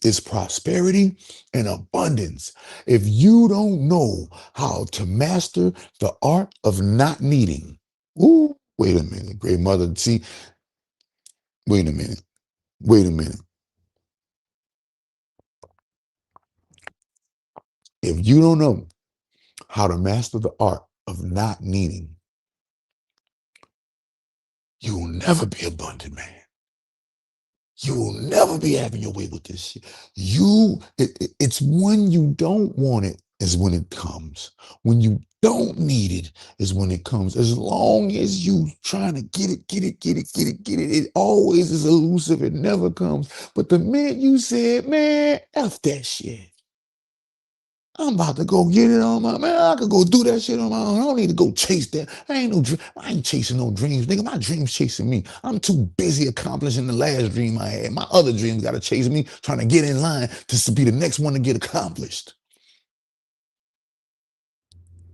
S2: is prosperity and abundance. If you don't know how to master the art of not needing, ooh, wait a minute, great mother. See, wait a minute. Wait a minute. If you don't know how to master the art of not needing, you will never be abundant, man. You will never be having your way with this shit. It's when you don't want it is when it comes. When you don't need it is when it comes. As long as you trying to get it, it always is elusive. It never comes. But the minute you said, man, F that shit. I'm about to go get it on my man. I could go do that shit on my own. I don't need to go chase that. I ain't chasing no dreams, nigga. My dreams chasing me. I'm too busy accomplishing the last dream I had. My other dreams gotta chase me, trying to get in line to be the next one to get accomplished.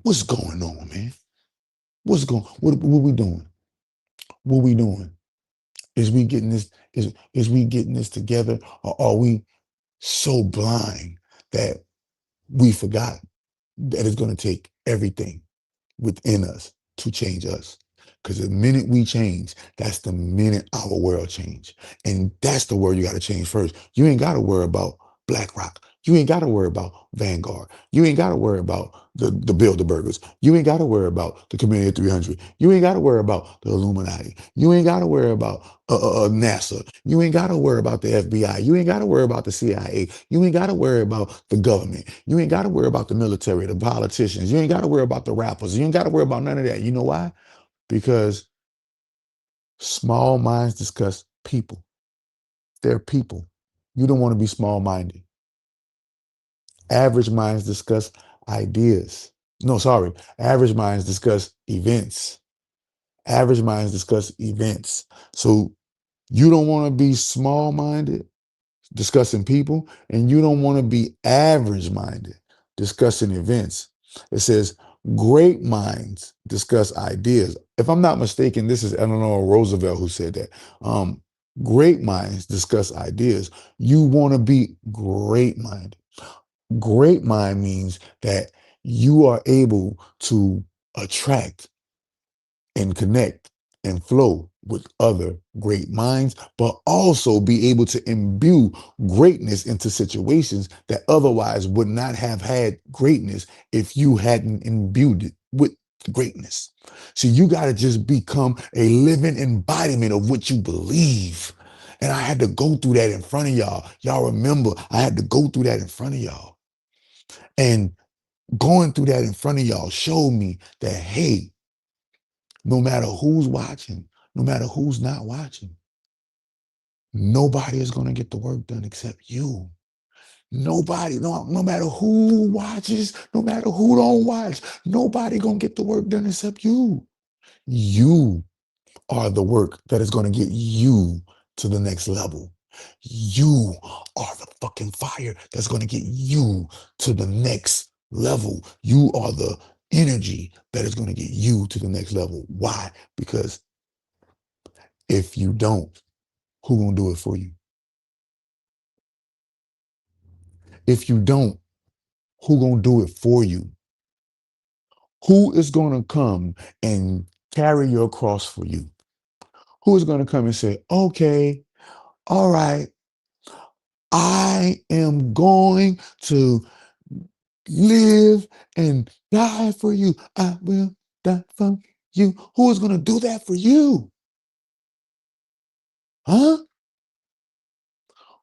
S2: What's going on, man? What we doing? What we doing? Is we getting this? Is we getting this together, or are we so blind that we forgot that it's gonna take everything within us to change us? Because the minute we change, that's the minute our world change. And that's the world you got to change first. You ain't got to worry about BlackRock. You ain't got to worry about Vanguard. You ain't got to worry about the Bilderbergers. You ain't got to worry about the Community 300. You ain't got to worry about the Illuminati. You ain't got to worry about NASA. You ain't got to worry about the FBI. You ain't got to worry about the CIA. You ain't got to worry about the government. You ain't got to worry about the military, the politicians. You ain't got to worry about the rappers. You ain't got to worry about none of that. You know why? Because small minds discuss people. They're people. You don't want to be small minded. Average minds discuss ideas. No, sorry. Average minds discuss events. Average minds discuss events. So you don't want to be small minded discussing people, and you don't want to be average minded discussing events. It says great minds discuss ideas. If I'm not mistaken, this is Eleanor Roosevelt who said that. Great minds discuss ideas. You want to be great minded. Great mind means that you are able to attract and connect and flow with other great minds, but also be able to imbue greatness into situations that otherwise would not have had greatness if you hadn't imbued it with greatness. So you got to just become a living embodiment of what you believe. And I had to go through that in front of y'all. Y'all remember, I had to go through that in front of y'all. And going through that in front of y'all showed me that, hey, no matter who's watching, no matter who's not watching, nobody is going to get the work done except you. Nobody, no matter who watches, no matter who don't watch, nobody gonna get the work done except you. You are the work that is gonna get you to the next level. You are the fucking fire that's gonna get you to the next level. You are the energy that is gonna get you to the next level. Why? Because if you don't, who gonna do it for you? If you don't, who gonna do it for you? Who is going to come and carry your cross for you? Who is going to come and say, okay, all right, I am going to live and die for you. I will die for you. Who is going to do that for you? Huh?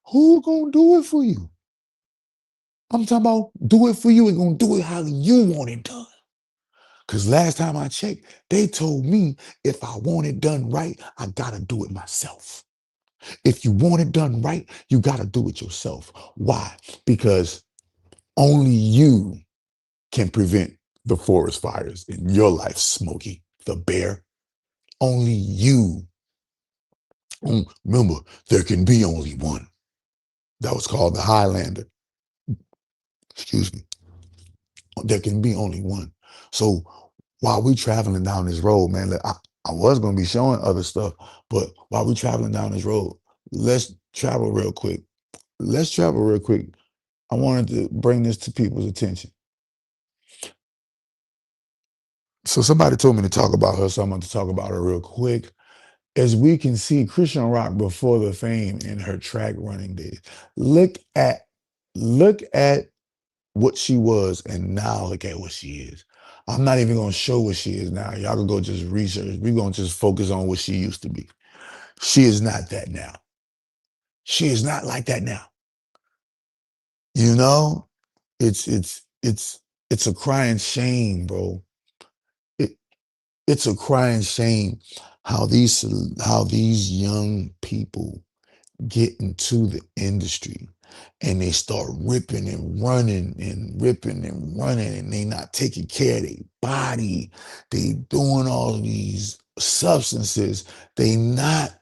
S2: Who going to do it for you? I'm talking about do it for you and going to do it how you want it done. Because last time I checked, they told me if I want it done right, I got to do it myself. If you want it done right, you got to do it yourself. Why? Because only you can prevent the forest fires in your life, Smokey, the bear. Only you. Remember, there can be only one. That was called the Highlander. Excuse me. There can be only one. So while we traveling down this road, man, I was going to be showing other stuff, but while we traveling down this road, let's travel real quick. Let's travel real quick. I wanted to bring this to people's attention. So somebody told me to talk about her, so I'm going to talk about her real quick. As we can see, Christian Rock before the fame in her track running days. Look at look at what she was, and now look at what she is. I'm not even going to show what she is now. Y'all can go just research. We're going to just focus on what she used to be. She is not that now. She is not like that now. You know, it's a crying shame, bro. It, it's a crying shame how these young people get into the industry and they start ripping and running, and they not taking care of their body. They doing all of these substances. They not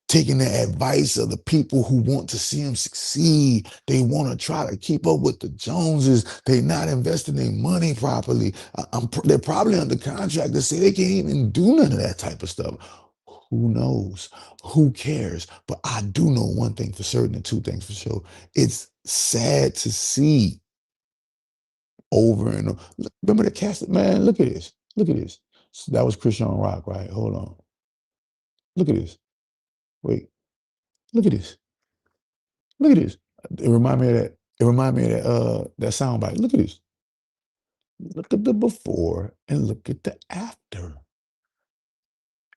S2: taking the advice of the people who want to see them succeed. They want to try to keep up with the Joneses. They not investing their money properly. They're probably under contract to say they can't even do none of that type of stuff. Who knows? Who cares? But I do know one thing for certain and two things for sure. It's sad to see over and over. Remember the cast? Man, look at this. Look at this. So that was Christian Rock, right? Hold on. Look at this. Wait. Look at this. Look at this. It remind me of that. It remind me of that sound bite. Look at this. Look at the before and look at the after.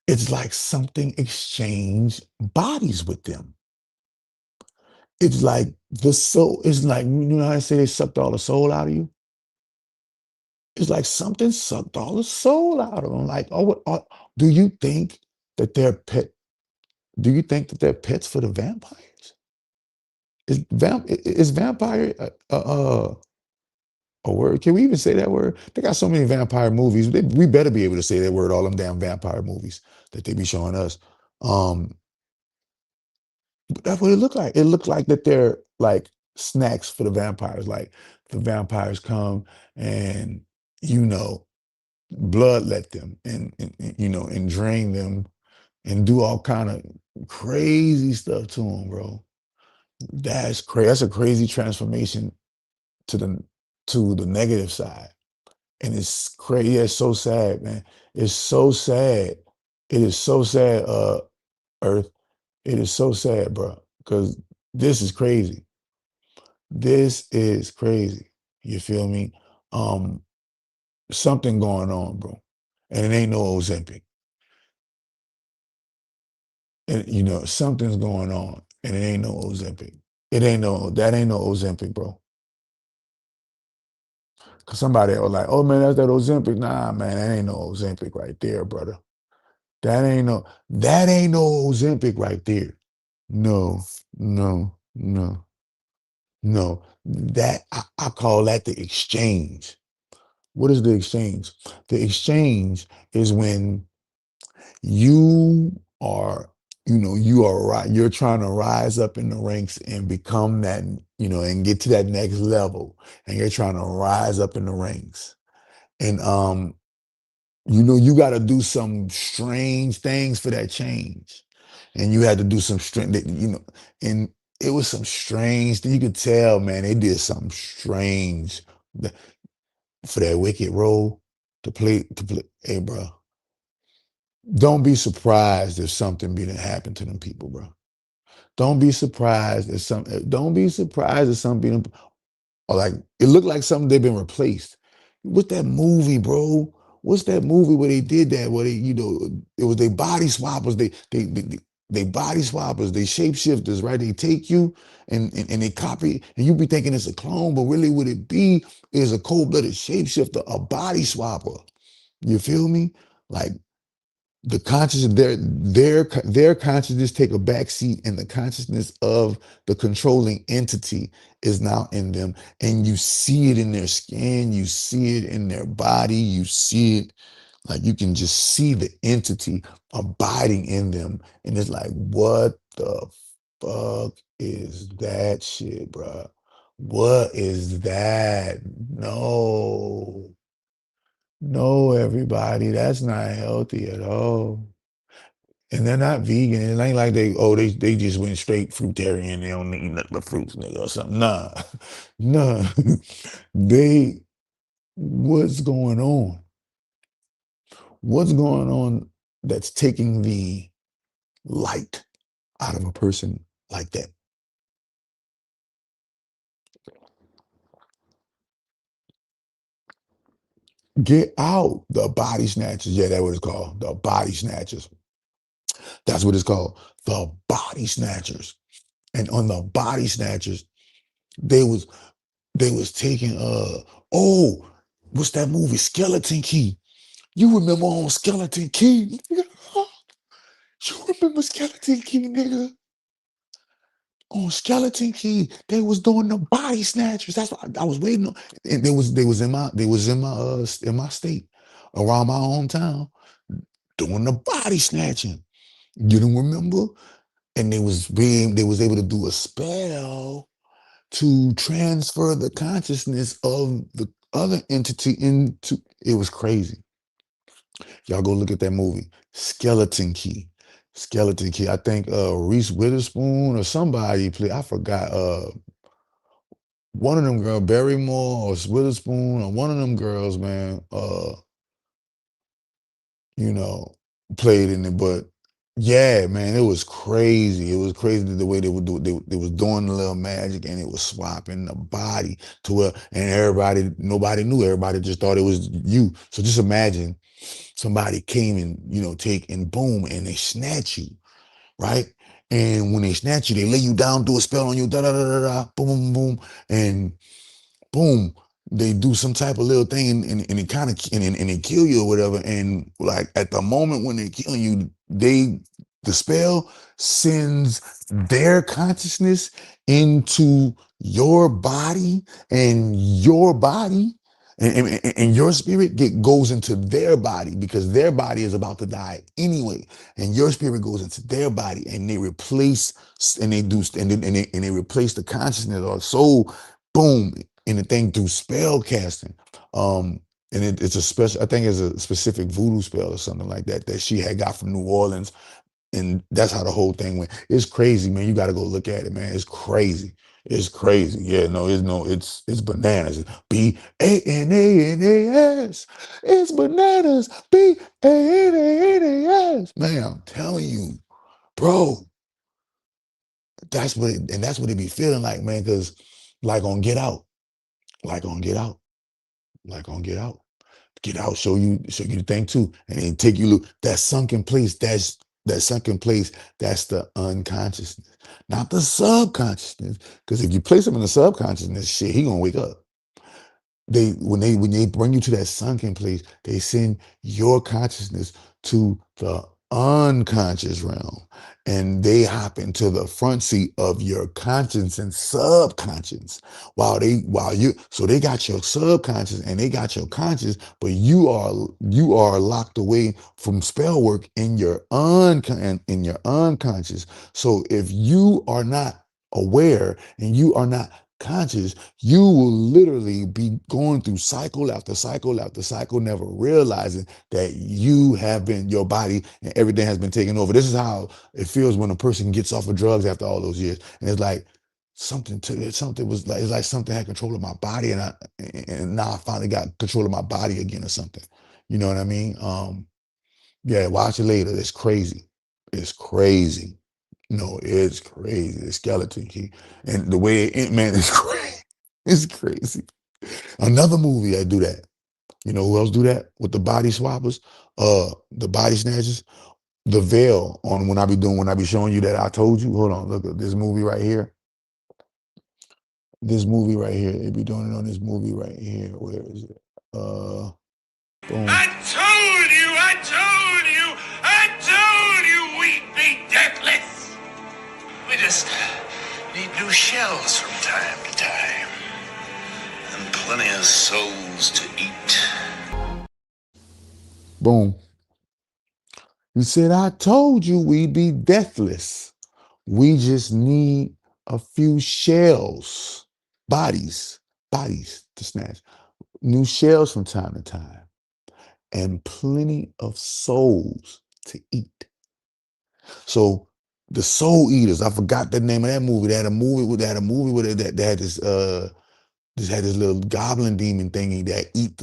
S2: It's like something exchanged bodies with them. It's like the soul. It's like, you know how I say they sucked all the soul out of you. It's like something sucked all the soul out of them. Like, do you think that they're pet? Do you think that they're pets for the vampires? Is vampire a word? Can we even say that word? They got so many vampire movies. We better be able to say that word. All them damn vampire movies that they be showing us. Um, but that's what it looked like. It looked like that they're like snacks for the vampires. Like the vampires come and you know bloodlet them and you know and drain them and do all kind of crazy stuff to them, bro. That's crazy. That's a crazy transformation to the negative side. And it's crazy. Yeah, it's so sad, man. It's so sad. It is so sad, Earth. It is so sad, bro. Because this is crazy. This is crazy. You feel me? Um, Something going on, bro. And it ain't no Ozempic. and something's going on, and it ain't no Ozempic. That ain't no Ozempic, bro. Cause somebody was like, "Oh man, that's that Ozempic." Nah, man, that ain't no Ozempic right there, brother. That ain't no Ozempic right there. No, no, no, no. I call that the exchange. What is the exchange? The exchange is when you are, you're trying to rise up in the ranks and become that, and get to that next level. And you're trying to rise up in the ranks. And you got to do some strange things for that change. And you had to do some strange, and it was some strange. You could tell, man, they did something strange for that wicked role to play. Hey, bro, don't be surprised if something be to happen to them people, bro. Don't be surprised if some. Don't be surprised if something, or like it looked like something they've been replaced. What's that movie, bro? What's that movie where they did that? Where it was they body swappers. They body swappers. They shapeshifters, right? They take you and they copy, and you be thinking it's a clone, but really what it be is a cold-blooded shapeshifter, a body swapper. You feel me? Like the consciousness, their consciousness take a backseat, and the consciousness of the controlling entity is now in them, and you see it in their skin, you see it in their body, you see it, like you can just see the entity abiding in them, and it's like, what the fuck is that shit, bruh? What is that? No, no, everybody, that's not healthy at all. And they're not vegan. It ain't like they just went straight fruitarian. They don't eat nothing but fruits, nigga, or something. Nah, nah. They what's going on? What's going on that's taking the light out of a person like that? Get out. The body snatchers. Yeah, that's what it's called. The body snatchers. That's what it's called. The body snatchers. And on the body snatchers, they was they was taking oh, what's that movie? Skeleton Key. You remember on Skeleton Key? Nigga? You remember Skeleton Key, nigga? On Skeleton Key, they was doing the body snatchers. That's what I was waiting on. And they was in my state, around my hometown, doing the body snatching. You don't remember? And they was able to do a spell to transfer the consciousness of the other entity into. It was crazy. Y'all go look at that movie, Skeleton Key. Skeleton Key. I think Reese Witherspoon or somebody played. I forgot. One of them girl, Barrymore or Witherspoon, or one of them girls, man. You know, played in it. But yeah, man, it was crazy. It was crazy the way they would do it. They was doing the little magic, and it was swapping the body to where, and nobody knew. Everybody just thought it was you. So just imagine somebody came and, take, and boom, and they snatch you, right? And when they snatch you, they lay you down, do a spell on you, da da da da da, boom, boom, boom, and boom, they do some type of little thing, and it kind of and they kill you or whatever. And like at the moment when they kill you, the spell sends their consciousness into your body, and your body and your spirit goes into their body, because their body is about to die anyway, and your spirit goes into their body, and they replace, and they do and they replace the consciousness or soul, boom, in the thing through spell casting. And it's a special, I think it's a specific voodoo spell or something like that that she had got from New Orleans, and that's how the whole thing went. It's crazy, man. You got to go look at it, man. It's crazy. It's crazy. Yeah, it's bananas. Bananas. It's bananas. Bananas. Man, I'm telling you, bro. That's what it be feeling like, man. Because like on Get Out, like on Get Out, like on Get Out. Get Out, show you the thing too, and then take you look that sunken place. That sunken place, that's the unconsciousness, not the subconsciousness. Because if you place him in the subconsciousness, shit, he gonna wake up. When they bring you to that sunken place, they send your consciousness to the unconscious realm, and they hop into the front seat of your conscious and subconscious so they got your subconscious and they got your conscious, but you are locked away from spell work in your unconscious. So if you are not aware and you are not conscious, you will literally be going through cycle after cycle after cycle, never realizing that your body and everything has been taken over. This is how it feels when a person gets off of drugs after all those years. And it's like it's like something had control of my body, and now I finally got control of my body again or something. You know what I mean? Yeah, watch it later. It's crazy. It's crazy. No, it's crazy. The skeleton key and the way man is crazy. It's crazy. Another movie that do that. You know who else do that with the body swappers? The body snatchers. The veil on when I be showing you that I told you. Hold on, look at this movie right here. This movie right here. They be doing it on this movie right here. Where is it? Boom.
S3: I told you we'd be deathless. We just need new shells from time to time. And plenty of souls to eat.
S2: Boom. You said I told you we'd be deathless. We just need a few shells, bodies, bodies to snatch, new shells from time to time, and plenty of souls to eat. So the Soul Eaters, I forgot the name of that movie. They had this little goblin demon thingy that eat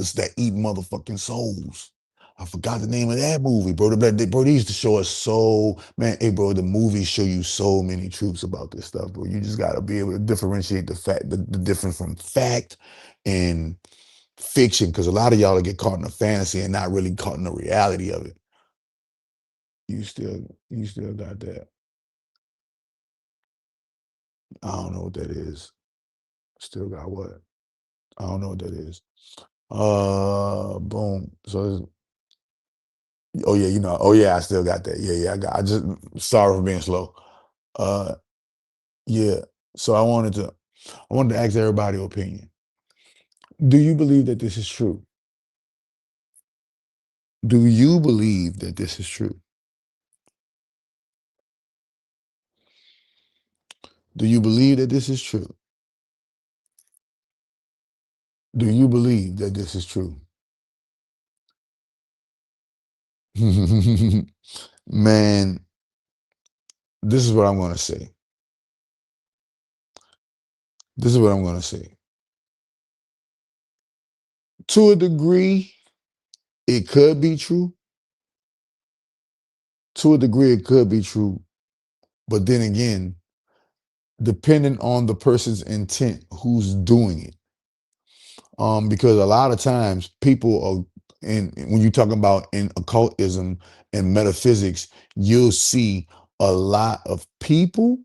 S2: motherfucking souls. I forgot the name of that movie, bro. They used to show us hey, bro, the movies show you so many truths about this stuff, bro. You just gotta be able to differentiate the difference from fact and fiction, because a lot of y'all get caught in a fantasy and not really caught in the reality of it. You still got that. I don't know what that is. Still got what? I don't know what that is. Boom. So oh yeah, oh yeah, I still got that. Yeah, yeah, I just sorry for being slow. Uh yeah. So I wanted to ask everybody opinion. Do you believe that this is true? Do you believe that this is true? Do you believe that this is true? Do you believe that this is true? Man, this is what I'm gonna say. This is what I'm gonna say. To a degree, it could be true. To a degree, it could be true. But then again, depending on the person's intent who's doing it. Because a lot of times people and when you talk about in occultism and metaphysics, you'll see a lot of people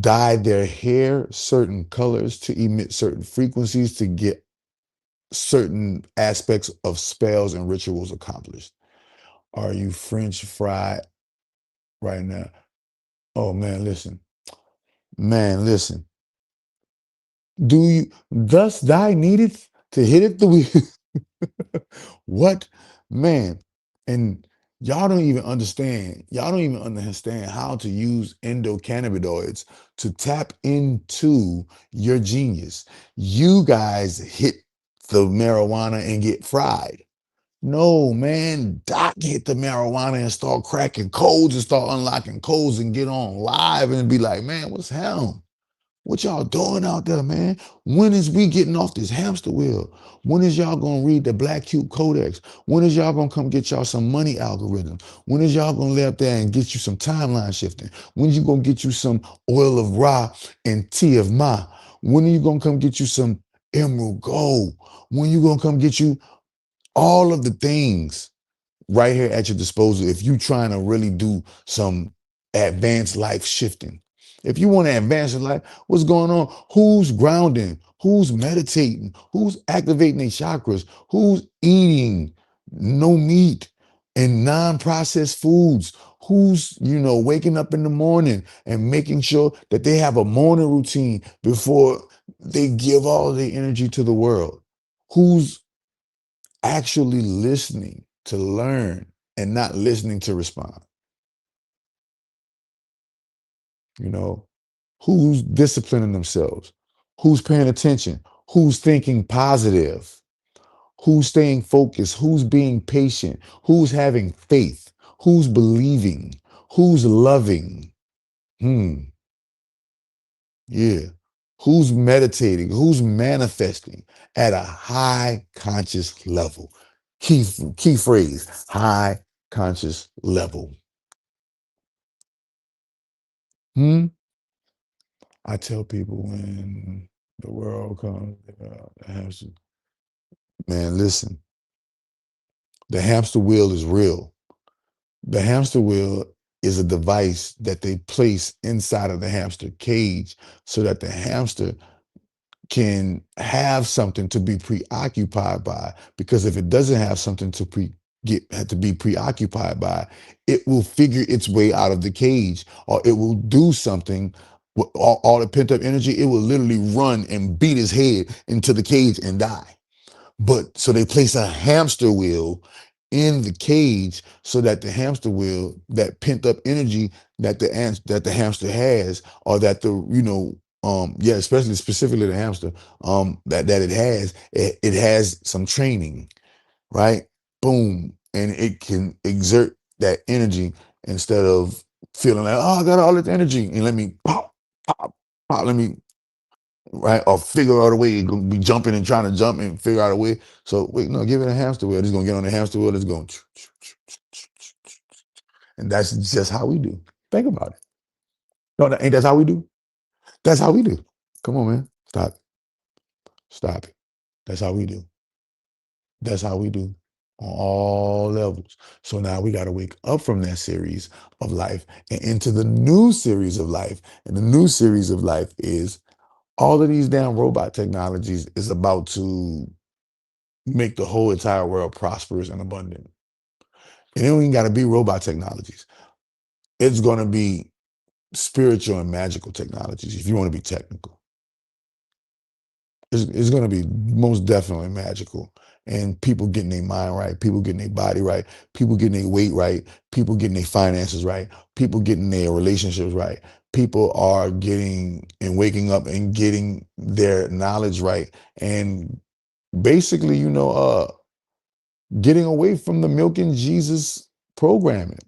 S2: dye their hair certain colors to emit certain frequencies to get certain aspects of spells and rituals accomplished. Are you French fried right now? Oh man, listen. Man, listen. Do you thus thy needeth to hit it the what man? And y'all don't even understand how to use endocannabinoids to tap into your genius. You guys hit the marijuana and get fried. No, man, Doc hit the marijuana and start cracking codes and start unlocking codes and get on live and be like, man, what's hell? What y'all doing out there, man? When is we getting off this hamster wheel? When is y'all gonna read the Black Cube Codex? When is y'all gonna come get y'all some money algorithm? When is y'all gonna lay up there and get you some timeline shifting? When is you gonna get you some oil of Ra and tea of Ma? When are you gonna come get you some emerald gold? When you gonna come get you all of the things right here at your disposal if you trying to really do some advanced life shifting. If you want to advance in life, what's going on? Who's grounding? Who's meditating? Who's activating their chakras? Who's eating no meat and non-processed foods? Who's, waking up in the morning and making sure that they have a morning routine before they give all their energy to the world? Who's actually listening to learn and not listening to respond? You know, who's disciplining themselves? Who's paying attention? Who's thinking positive? Who's staying focused? Who's being patient? Who's having faith? Who's believing? Who's loving? Hmm. Yeah. Who's meditating? Who's manifesting at a high conscious level? Key phrase, high conscious level. Hmm. I tell people when the world comes, man, listen, the hamster wheel is real. The hamster wheel is a device that they place inside of the hamster cage so that the hamster can have something to be preoccupied by. Because if it doesn't have something to have to be preoccupied by, it will figure its way out of the cage, or it will do something with all the pent up energy. It will literally run and beat his head into the cage and die. But so they place a hamster wheel in the cage so that the hamster wheel, that pent up energy that the hamster has, or that especially specifically the hamster, that it has some training, right? Boom, and it can exert that energy instead of feeling like, oh, I got all this energy and let me pop, pop, pop, let me, right? Or figure out a way. You're gonna be jumping and trying to jump and figure out a way. So wait, no, give it a hamster wheel. It's gonna get on the hamster wheel. It's going, and that's just how we do. Think about it. No, ain't that's how we do. That's how we do. Come on, man. Stop it. Stop it. That's how we do. That's how we do on all levels. So now we got to wake up from that series of life and into the new series of life. And the new series of life is all of these damn robot technologies is about to make the whole entire world prosperous and abundant. And it don't even got to be robot technologies. It's going to be spiritual and magical technologies if you want to be technical. It's going to be most definitely magical. And people getting their mind right, people getting their body right, people getting their weight right, people getting their finances right, people getting their relationships right. People are getting and waking up and getting their knowledge right. And basically, getting away from the milk and Jesus programming,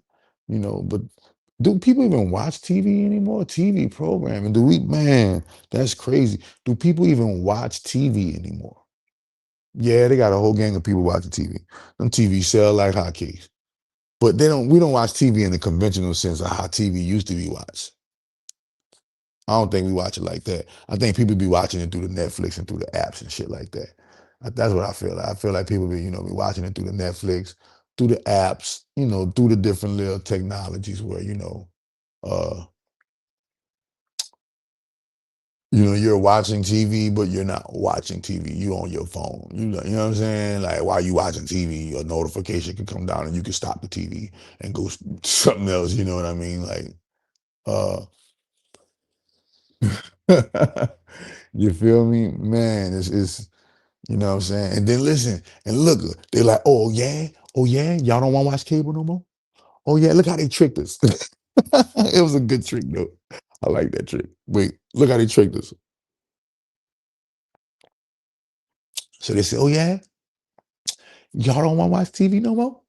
S2: but do people even watch TV anymore? TV programming. Man, that's crazy. Do people even watch TV anymore? Yeah, they got a whole gang of people watching TV. Them TV sell like hotcakes. But we don't watch TV in the conventional sense of how TV used to be watched. I don't think we watch it like that. I think people be watching it through the Netflix and through the apps and shit like that. That's what I feel like. I feel like people be watching it through the Netflix, through the apps, through the different little technologies where, uh, you're watching TV, but you're not watching TV. You on your phone. You know what I'm saying? Like while you watching TV, a notification can come down and you can stop the TV and go something else. You know what I mean? Like, uh, you feel me, man? It's you know what I'm saying. And then listen and look, they're like, oh yeah, y'all don't want to watch cable no more. Oh yeah, look how they tricked us. It was a good trick though. I like that trick. Wait, look how they tricked us. So they said, oh yeah, y'all don't want to watch TV no more.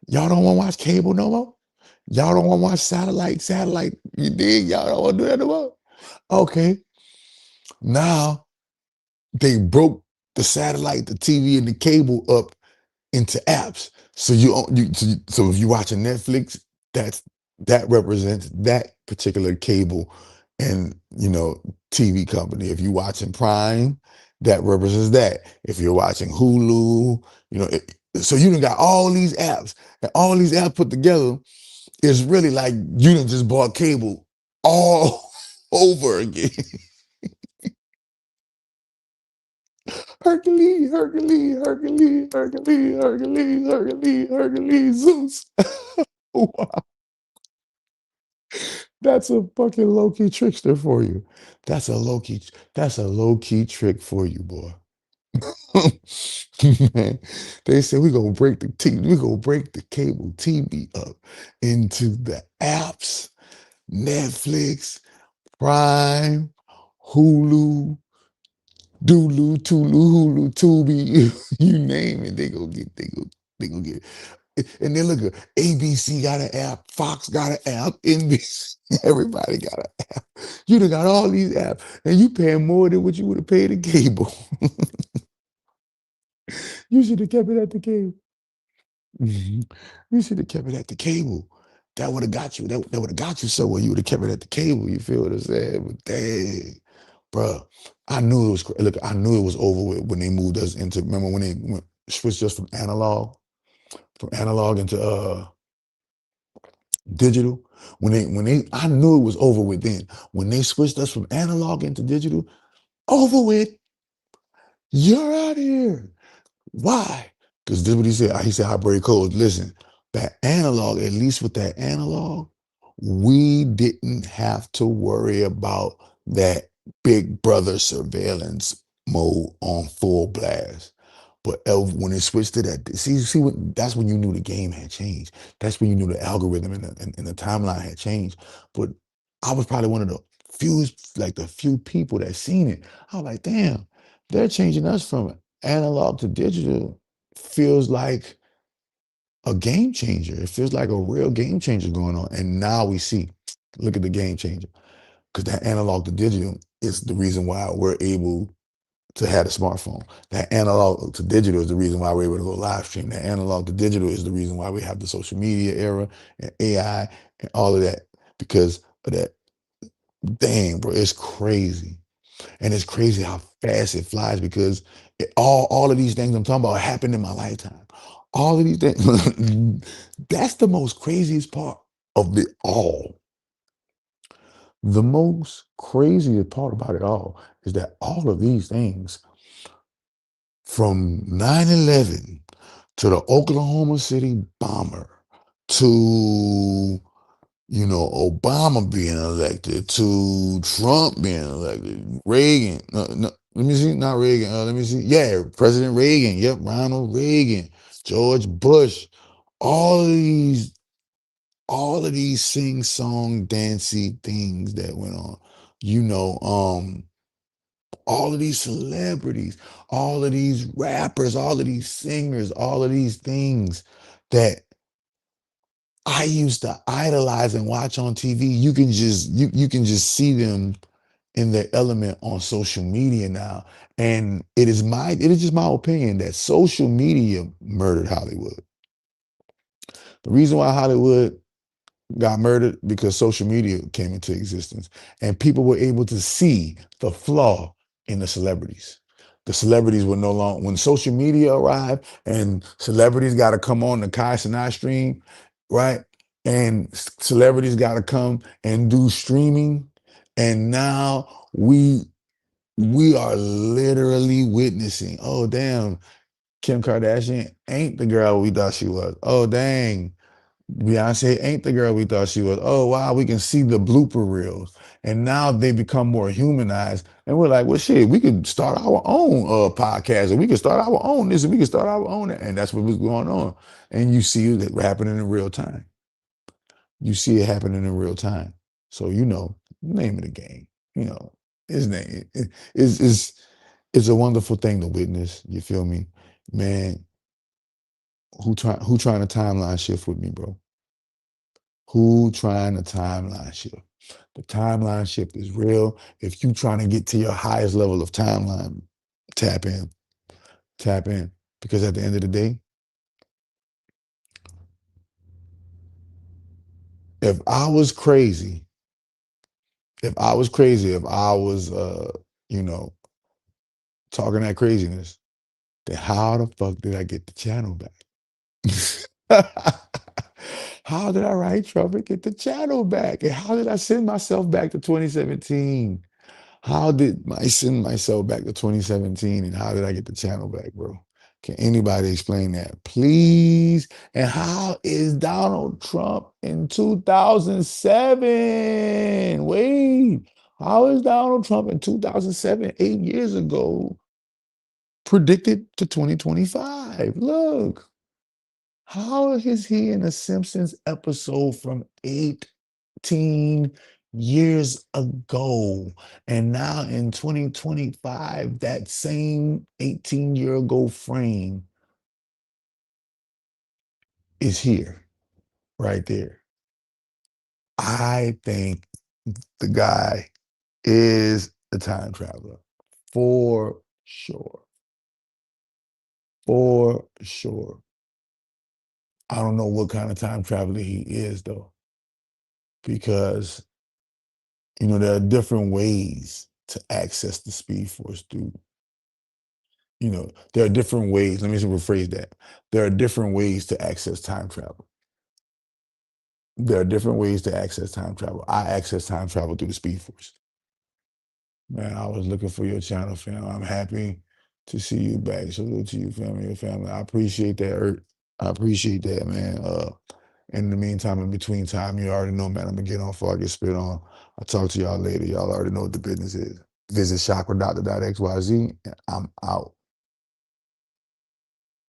S2: Y'all don't want to watch cable no more. Y'all don't want to watch satellite. You dig? Y'all don't want to do that no more. Okay, now they broke the satellite, the TV, and the cable up into apps. So so if you're watching Netflix, that represents that particular cable and TV company. If you're watching Prime, that represents that. If you're watching Hulu, So you done got all these apps, and all these apps put together is really like you done just bought cable all over again. Hercules, Hercules, Hercules, Hercules, Hercules, Hercules, Hercules, Zeus. Wow, that's a fucking low key trickster for you. That's a low key. That's a low key trick for you, boy. Man, they said we gonna break the we gonna break the cable TV up into the apps, Netflix, Prime, Hulu, Dulu, Tulu, Hulu, Tubi, you name it, they go get it. And then look, ABC got an app, Fox got an app, NBC, everybody got an app. You done got all these apps, and you paying more than what you would have paid in cable. You should have kept it at the cable. Mhm. You should have kept it at the cable. That would have got you. That would have got you somewhere. You would have kept it at the cable. You feel what I'm saying? But dang, bro, I knew it was. Look, I knew it was over with when they moved us into. Remember when they switched us from analog into digital. I knew it was over with then. When they switched us from analog into digital, over with. You're out here. Why? Because this is what he said. He said, I break codes. Listen, that analog, at least with that analog, we didn't have to worry about that big brother surveillance mode on full blast. But when it switched to that, that's when you knew the game had changed. That's when you knew the algorithm and the timeline had changed. But I was probably one of the few, like the few people that seen it. I was like, damn, they're changing us from analog to digital. Feels like a game changer. It feels like a real game changer going on. And now we see, look at the game changer. Because that analog to digital is the reason why we're able to have a smartphone. That analog to digital is the reason why we're able to go live stream. That analog to digital is the reason why we have the social media era and AI and all of that. Because of that. Dang, bro, it's crazy. And it's crazy how fast it flies because all of these things I'm talking about happened in my lifetime. All of these things. That's the most craziest part of it all. The most craziest part about it all is that all of these things from 9/11 to the Oklahoma City bomber to Obama being elected to Trump being elected, Reagan, no, let me see, not Reagan, let me see, yeah, President Reagan, yep, Ronald Reagan, George Bush, all of these, all of these sing song dancey things that went on, you know, all of these celebrities, all of these rappers, all of these singers, all of these things that I used to idolize and watch on TV. You can just see them in their element on social media now. And it is just my opinion that social media murdered Hollywood. The reason why Hollywood got murdered because social media came into existence and people were able to see the flaw in the celebrities. The celebrities were no longer, when social media arrived and celebrities got to come on the Kai Sinai stream, right? And celebrities got to come and do streaming. And now we are literally witnessing, oh damn, Kim Kardashian ain't the girl we thought she was. Oh dang, Beyonce ain't the girl we thought she was. Oh wow, we can see the blooper reels, and now they become more humanized. And we're like, well, shit, we could start our own podcast, and we could start our own this, and we could start our own that. And that's what was going on. And you see it happening in real time. You see it happening in real time. So name of the game. You know, his name is a wonderful thing to witness. You feel me, man? Who trying to timeline shift with me, bro? Who trying to timeline shift? The timeline shift is real. If you trying to get to your highest level of timeline, tap in, tap in. Because at the end of the day, if I was crazy, if I was you know, talking that craziness, then how the fuck did I get the channel back? How did I write Trump get the channel back? And how did I send myself back to 2017? How did I send myself back to 2017? And how did I get the channel back, bro? Can anybody explain that, please? And how is Donald Trump in 2007? Wait, how is Donald Trump in 2007, 8 years ago, predicted to 2025? Look. How is he in a Simpsons episode from 18 years ago? And now in 2025, that same 18-year ago frame is here, right there. I think the guy is a time traveler for sure. For sure. I don't know what kind of time traveler he is, though, because there are different ways to access the Speed Force through. There are different ways. Let me just rephrase that. There are different ways to access time travel. There are different ways to access time travel. I access time travel through the Speed Force. Man, I was looking for your channel, fam. I'm happy to see you back. Salute to you, family, your family. I appreciate that, Ert. I appreciate that, man. In the meantime, in between time, you already know, man, I'm gonna get on before I get spit on. I'll talk to y'all later. Y'all already know what the business is. Visit chakra.xyz, and I'm out.